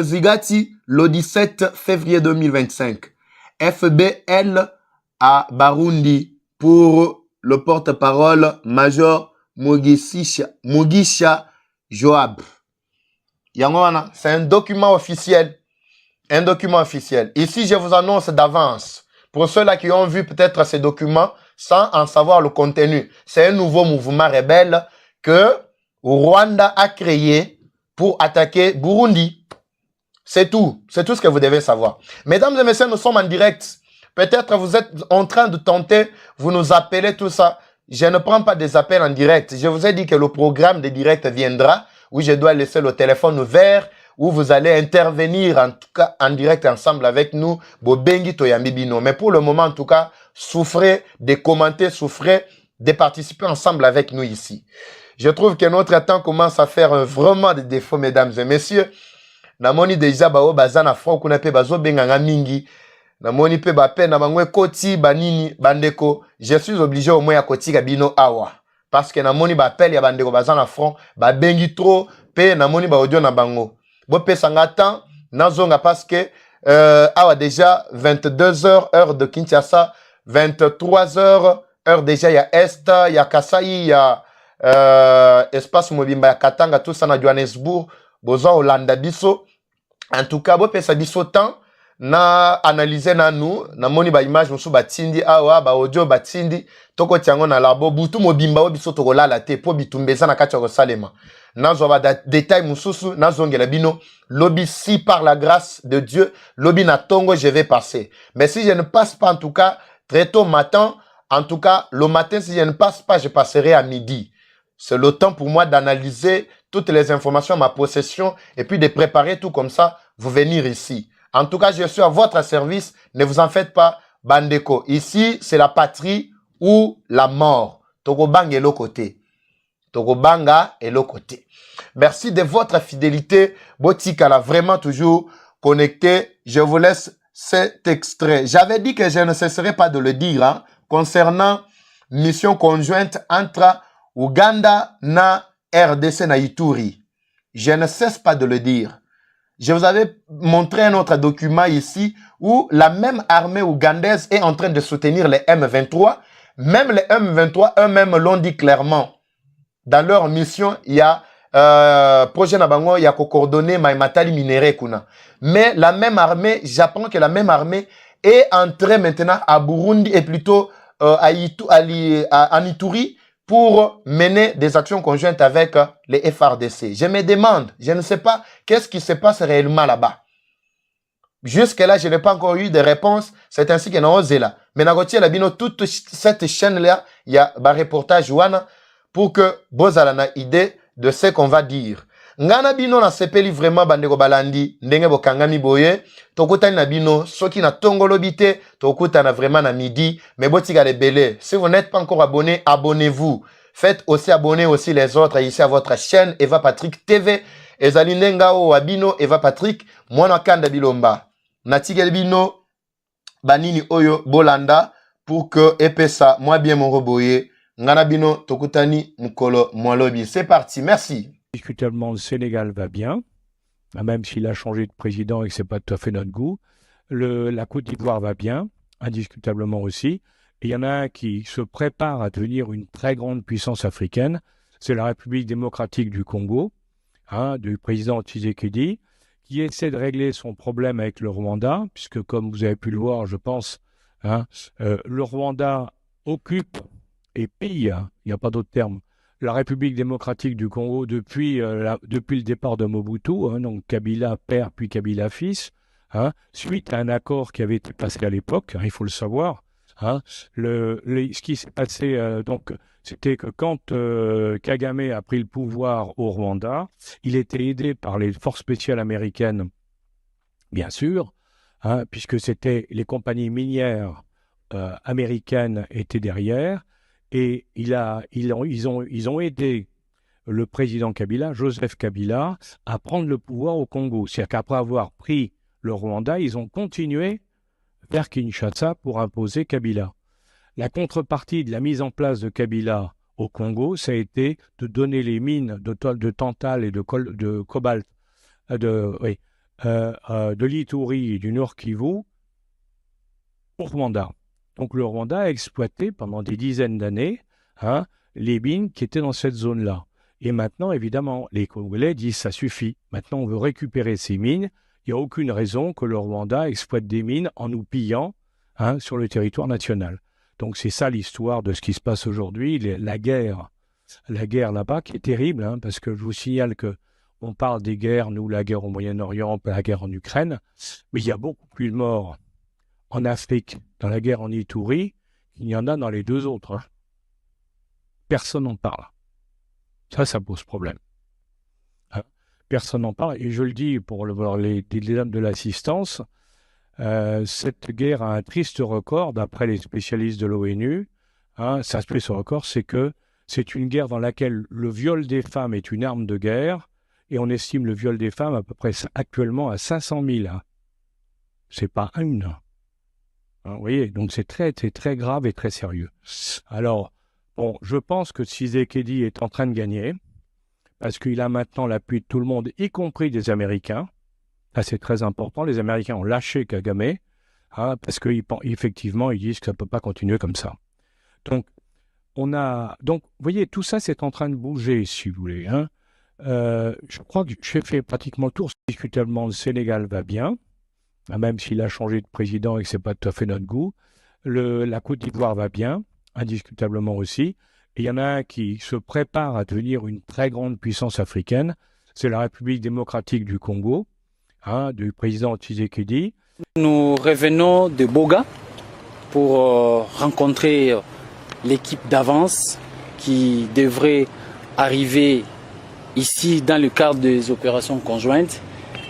Zigati le 17 février 2025. FBL à Barundi pour le porte-parole Major Mugisha Joab. Yangwana, c'est un document officiel. Un document officiel. Ici, je vous annonce d'avance. Pour ceux-là qui ont vu peut-être ces documents sans en savoir le contenu, c'est un nouveau mouvement rebelle que Rwanda a créé pour attaquer Burundi. C'est tout. C'est tout ce que vous devez savoir. Mesdames et messieurs, nous sommes en direct. Peut-être vous êtes en train de tenter, vous nous appelez, tout ça. Je ne prends pas des appels en direct. Je vous ai dit que le programme de direct viendra, où je dois laisser le téléphone ouvert, où vous allez intervenir en tout cas en direct ensemble avec nous. Bobengi Toyambi Bino. Mais pour le moment, en tout cas, souffrez de commenter, souffrez de participer ensemble avec nous ici. Je trouve que notre temps commence à faire vraiment des défauts, mesdames et messieurs. Namoni déjà bao bazana front kuna pe bazo benganga mingi. Namoni pe ba pe na bangwe koti banini bandeko. Je suis obligé au moins ya koti kabino awa parce que namoni ba appel ya bandeko bazana front ba bengi trop pe namoni ba audio na bango. Bo pe sanga temps nazonga parce que awa déjà 22h heure de Kinshasa, 23h heure déjà ya Est, ya Kasai, ya espace Mobimba ya Katanga tout ça na Johannesburg, bozo Hollanda biso. En tout cas, bo pesa biso temps na analyser na nous, na moni ba image musu batindi awa ba audio batindi toko tiango na labo butu mobimba o biso toko lala te po bitumbeza na kati ya salema. Nazo ba détail mususu nazongela bino lobi si par la grâce de Dieu lobi na tongo je vais passer. Mais si je ne passe pas en tout cas très tôt matin, en tout cas le matin si je ne passe pas je passerai à midi. C'est le temps pour moi d'analyser toutes les informations à ma possession et puis de préparer tout comme ça, vous venir ici. En tout cas, je suis à votre service. Ne vous en faites pas, Bandeko. Ici, c'est la patrie ou la mort. Togobanga est l'autre côté. Togobanga est l'autre côté. Merci de votre fidélité. Botika là, vraiment toujours connecté. Je vous laisse cet extrait. J'avais dit que je ne cesserai pas de le dire hein, concernant mission conjointe entre Ouganda na RDC na Ituri. Je ne cesse pas de le dire. Je vous avais montré un autre document ici où la même armée ougandaise est en train de soutenir les M23. Même les M23 eux-mêmes l'ont dit clairement. Dans leur mission, il y a projet Nabango, il y a coordonné Maimatali Minere Kuna. Mais la même armée, j'apprends que la même armée est entrée maintenant à Burundi et plutôt en Ituri pour mener des actions conjointes avec les FRDC. Je me demande, je ne sais pas qu'est-ce qui se passe réellement là-bas. Jusque-là, je n'ai pas encore eu de réponse. C'est ainsi que nous sommes là. Mais nous avons toute cette chaîne-là, il y a un reportage pour que vous ayez une idée de ce qu'on va dire. Ngana bino na sepeli vraiment bandeko balandi ndenge bokangami boye tokutani na bino soki na tongolo bite tokutana vraiment na midi mais botika les belé. Si vous n'êtes pas encore abonné, abonnez-vous. Faites aussi abonner aussi les autres ici à votre chaîne Eva Patrick TV. Ezali ndengao wabino Eva Patrick mwana kanda bilomba. Natigel bino banini oyo bolanda pour que epesa moi bien mon reboye ngana bino tokutani mukolo mwalobi. C'est parti, merci. Indiscutablement, le Sénégal va bien, même s'il a changé de président et que ce n'est pas tout à fait notre goût. La Côte d'Ivoire va bien, indiscutablement aussi. Et il y en a un qui se prépare à devenir une très grande puissance africaine, c'est la République démocratique du Congo, du président Tshisekedi, qui essaie de régler son problème avec le Rwanda, puisque comme vous avez pu le voir, je pense, le Rwanda occupe et pille, il n'y a pas d'autre terme, la République démocratique du Congo depuis le départ de Mobutu, donc Kabila père puis Kabila fils, suite à un accord qui avait été passé à l'époque, il faut le savoir. Ce qui s'est passé, c'était que quand Kagame a pris le pouvoir au Rwanda, il était aidé par les forces spéciales américaines, bien sûr, puisque c'était les compagnies minières américaines étaient derrière. Et ils ont aidé le président Kabila, Joseph Kabila, à prendre le pouvoir au Congo. C'est-à-dire qu'après avoir pris le Rwanda, ils ont continué vers Kinshasa pour imposer Kabila. La contrepartie de la mise en place de Kabila au Congo, ça a été de donner les mines de tantal et de cobalt, de l'Ituri et du Nord Kivu au Rwanda. Donc le Rwanda a exploité pendant des dizaines d'années les mines qui étaient dans cette zone-là. Et maintenant, évidemment, les Congolais disent ça suffit. Maintenant, on veut récupérer ces mines. Il n'y a aucune raison que le Rwanda exploite des mines en nous pillant sur le territoire national. Donc c'est ça l'histoire de ce qui se passe aujourd'hui, la guerre là-bas qui est terrible, parce que je vous signale que on parle des guerres, nous, la guerre au Moyen-Orient, la guerre en Ukraine, mais il y a beaucoup plus de morts en Afrique dans la guerre en Ituri qu'il y en a dans les deux autres. Personne n'en parle. Ça pose problème. Personne n'en parle, et je le dis pour les dames de l'assistance, cette guerre a un triste record, d'après les spécialistes de l'ONU. Ça se fait ce record, c'est que c'est une guerre dans laquelle le viol des femmes est une arme de guerre, et on estime le viol des femmes à peu près actuellement à 500 000. C'est pas une. Vous voyez, donc c'est très grave et très sérieux. Alors, bon, je pense que Tshisekedi est en train de gagner, parce qu'il a maintenant l'appui de tout le monde, y compris des Américains. Ça, c'est très important. Les Américains ont lâché Kagame, parce qu'effectivement, ils disent que ça ne peut pas continuer comme ça. Donc, vous voyez, tout ça, c'est en train de bouger, si vous voulez. Je crois que j'ai fait pratiquement le tour. Discutablement, le Sénégal va bien, même s'il a changé de président et que ce n'est pas tout à fait notre goût. La Côte d'Ivoire va bien, indiscutablement aussi. Et il y en a un qui se prépare à devenir une très grande puissance africaine. C'est la République démocratique du Congo, du président Tshisekedi. Nous revenons de Boga pour rencontrer l'équipe d'avance qui devrait arriver ici dans le cadre des opérations conjointes.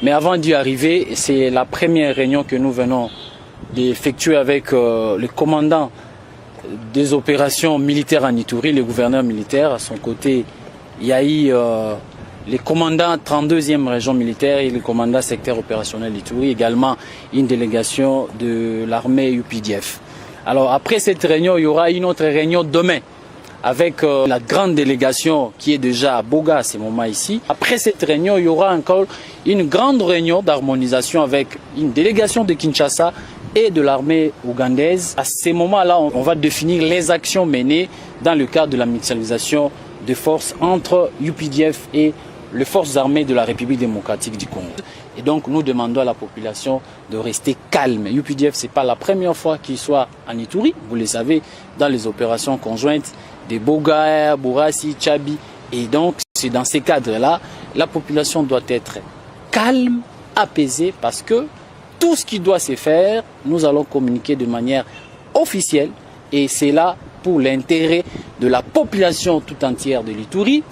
Mais avant d'y arriver, c'est la première réunion que nous venons d'effectuer avec le commandant des opérations militaires en Ituri, le gouverneur militaire. À son côté, il y a eu les commandants 32e région militaire et le commandant secteur opérationnel d'Ituri, également une délégation de l'armée UPDF. Alors après cette réunion, il y aura une autre réunion demain avec la grande délégation qui est déjà à Boga à ce moment ici. Après cette réunion, il y aura encore une grande réunion d'harmonisation avec une délégation de Kinshasa et de l'armée ougandaise. À ce moment-là, on va définir les actions menées dans le cadre de la mutualisation des forces entre UPDF et les forces armées de la République démocratique du Congo. Et donc, nous demandons à la population de rester calme. UPDF, ce n'est pas la première fois qu'il soit en Ituri. Vous le savez, dans les opérations conjointes des Boga, Bourassi, Tchabi. Et donc, c'est dans ces cadres-là, la population doit être calme, apaisée, parce que tout ce qui doit se faire, nous allons communiquer de manière officielle. Et c'est là pour l'intérêt de la population tout entière de l'Ituri.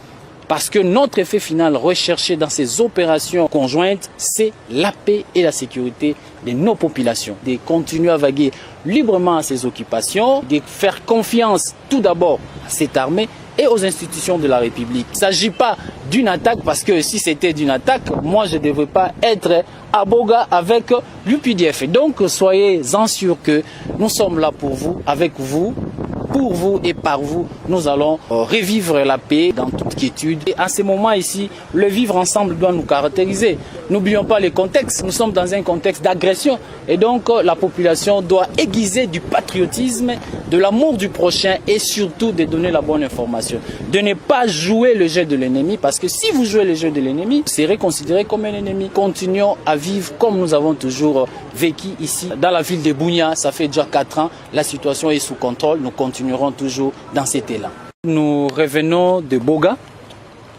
Parce que notre effet final recherché dans ces opérations conjointes, c'est la paix et la sécurité de nos populations. De continuer à vaguer librement à ces occupations, de faire confiance tout d'abord à cette armée et aux institutions de la République. Il ne s'agit pas d'une attaque, parce que si c'était d'une attaque, moi je ne devrais pas être à Boga avec l'UPDF. Et donc soyez-en sûrs que nous sommes là pour vous, avec vous, pour vous et par vous. Nous allons revivre la paix dans toute quiétude. Et à ce moment ici, le vivre ensemble doit nous caractériser. N'oublions pas le contexte. Nous sommes dans un contexte d'agression. Et donc la population doit aiguiser du patriotisme, de l'amour du prochain et surtout de donner la bonne information. De ne pas jouer le jeu de l'ennemi, parce que si vous jouez le jeu de l'ennemi, vous serez considéré comme un ennemi. Continuons à vivre comme nous avons toujours vécu ici dans la ville de Bunia. Ça fait déjà 4 ans. La situation est sous contrôle. Nous continuerons toujours dans cet élan. Nous revenons de Boga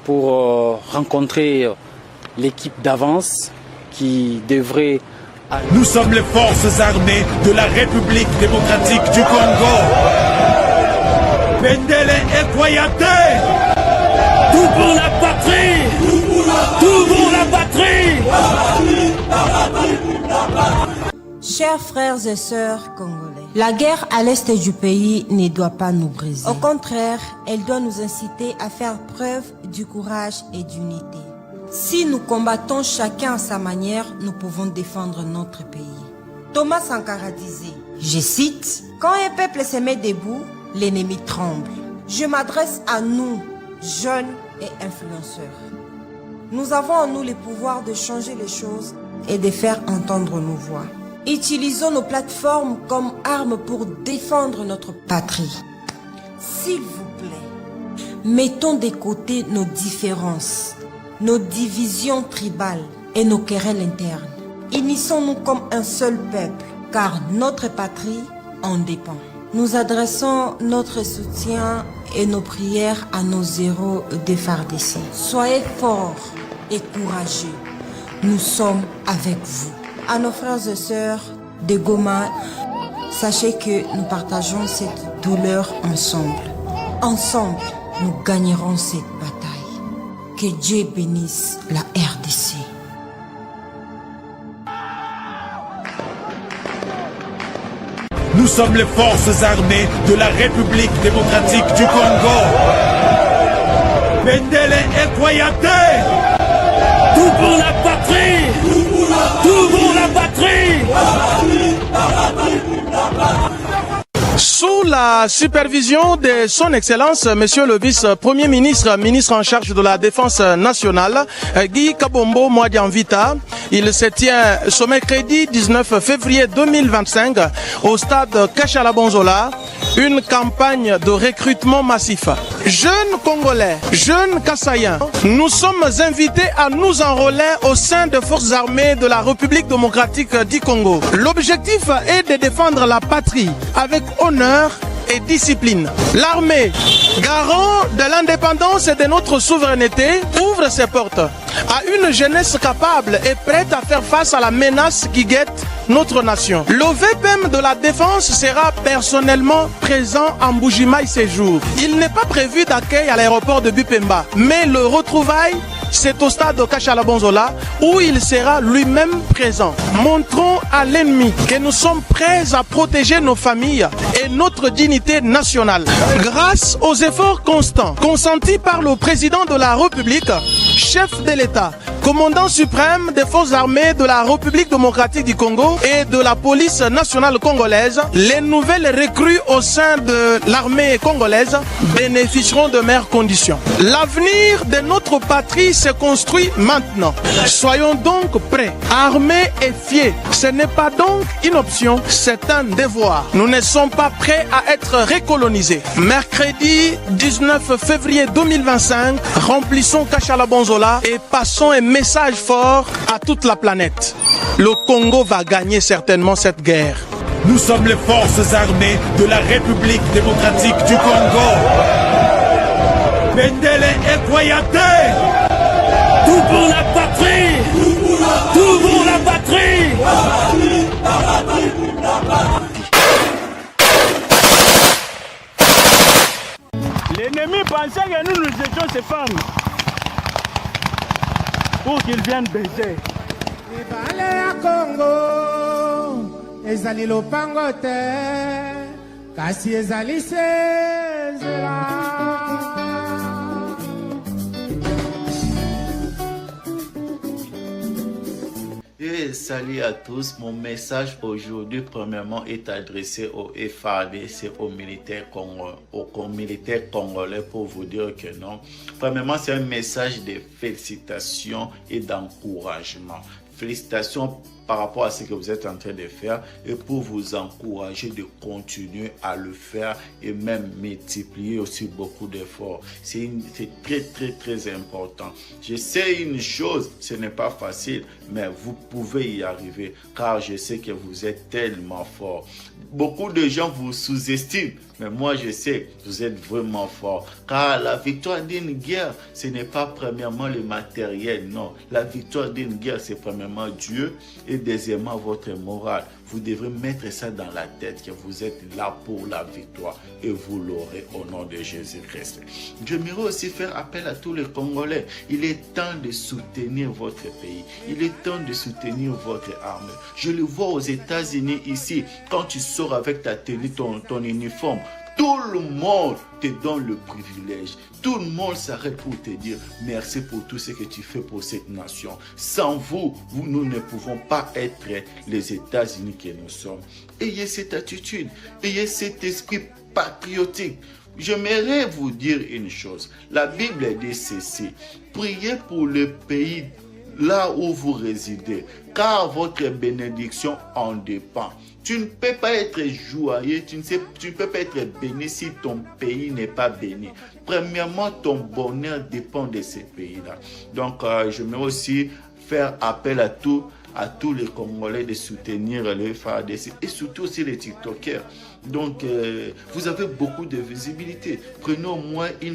pour rencontrer l'équipe d'avance qui devrait... Nous sommes les forces armées de la République démocratique du Congo. Pendele et Koyate. Tout pour la patrie. Tout pour la patrie. Chers frères et sœurs congolais, la guerre à l'est du pays ne doit pas nous briser. Au contraire, elle doit nous inciter à faire preuve du courage et d'unité. Si nous combattons chacun à sa manière, nous pouvons défendre notre pays. Thomas Sankara disait, je cite, « Quand un peuple se met debout, l'ennemi tremble. Je m'adresse à nous, jeunes et influenceurs. Nous avons en nous le pouvoir de changer les choses et de faire entendre nos voix. Utilisons nos plateformes comme armes pour défendre notre patrie. S'il vous plaît, mettons de côté nos différences, nos divisions tribales et nos querelles internes. Unissons-nous comme un seul peuple, car notre patrie en dépend. Nous adressons notre soutien et nos prières à nos héros de FARDC. Soyez forts et courageux. Nous sommes avec vous. À nos frères et sœurs de Goma, sachez que nous partageons cette douleur ensemble. Ensemble, nous gagnerons cette bataille. Que Dieu bénisse la RDC. Nous sommes les forces armées de la République démocratique du Congo. Bendele Ekoyate. Tout pour la patrie. Tout pour la patrie. Sous la supervision de son Excellence, Monsieur le Vice-Premier ministre, ministre en charge de la Défense nationale, Guy Kabombo Mwadianvita, il se tient ce mercredi 19 février 2025 au stade Kashala-Bonzola, une campagne de recrutement massif. Jeunes Congolais, jeunes Kassaïens, nous sommes invités à nous enrôler au sein des forces armées de la République démocratique du Congo. L'objectif est de défendre la patrie avec honneur et discipline. L'armée, garant de l'indépendance et de notre souveraineté, ouvre ses portes à une jeunesse capable et prête à faire face à la menace qui guette notre nation. Le VPM de la défense sera personnellement présent en Mbujimayi ces jours. Il n'est pas prévu d'accueil à l'aéroport de Bupemba, mais le retrouvaille, c'est au stade de Kashala-Bonzola où il sera lui-même présent. Montrons à l'ennemi que nous sommes prêts à protéger nos familles et notre dignité nationale. Grâce aux efforts constants consentis par le président de la République, chef de l'État, commandant suprême des forces armées de la République démocratique du Congo et de la police nationale congolaise, les nouvelles recrues au sein de l'armée congolaise bénéficieront de meilleures conditions. L'avenir de notre patrie se construit maintenant. Soyons donc prêts, armés et fiers. Ce n'est pas donc une option, c'est un devoir. Nous ne sommes pas prêts à être recolonisés. Mercredi 19 février 2025, remplissons Kashala-Bonzola et passons un message fort à toute la planète. Le Congo va gagner certainement cette guerre. Nous sommes les forces armées de la République démocratique du Congo. Bendele Ekoyate. Tout pour la patrie. Tout pour la patrie. L'ennemi pensait que nous étions ses femmes pour qu'ils viennent baiser. Ibale ya Congo ezali lopango te kasi ezali sezela. Et salut à tous, mon message aujourd'hui premièrement est adressé au FARDC, aux militaires congolais pour vous dire que non. Premièrement, c'est un message de félicitations et d'encouragement. Félicitations par rapport à ce que vous êtes en train de faire et pour vous encourager de continuer à le faire et même multiplier aussi beaucoup d'efforts. C'est très important. Je sais une chose, ce n'est pas facile, mais vous pouvez y arriver car je sais que vous êtes tellement fort. Beaucoup de gens vous sous-estiment, mais moi je sais que vous êtes vraiment fort car la victoire d'une guerre, ce n'est pas premièrement le matériel, non. La victoire d'une guerre, c'est premièrement Dieu et deuxièmement votre morale. Vous devrez mettre ça dans la tête que vous êtes là pour la victoire et vous l'aurez au nom de Jésus-Christ. J'aimerais aussi faire appel à tous les Congolais. Il est temps de soutenir votre pays. Il est temps de soutenir votre armée. Je le vois aux États-Unis ici. Quand tu sors avec ta tenue, ton uniforme, tout le monde te donne le privilège. Tout le monde s'arrête pour te dire merci pour tout ce que tu fais pour cette nation. Sans vous, nous ne pouvons pas être les États-Unis que nous sommes. Ayez cette attitude, ayez cet esprit patriotique. J'aimerais vous dire une chose. La Bible dit ceci. Priez pour le pays là où vous résidez, car votre bénédiction en dépend. Tu ne peux pas être joyeux, tu ne peux pas être béni si ton pays n'est pas béni. Premièrement, ton bonheur dépend de ces pays-là. Donc, j'aimerais aussi faire appel à tous les Congolais de soutenir le FARDC et surtout aussi les TikTokers. Donc, vous avez beaucoup de visibilité. Prenez au moins une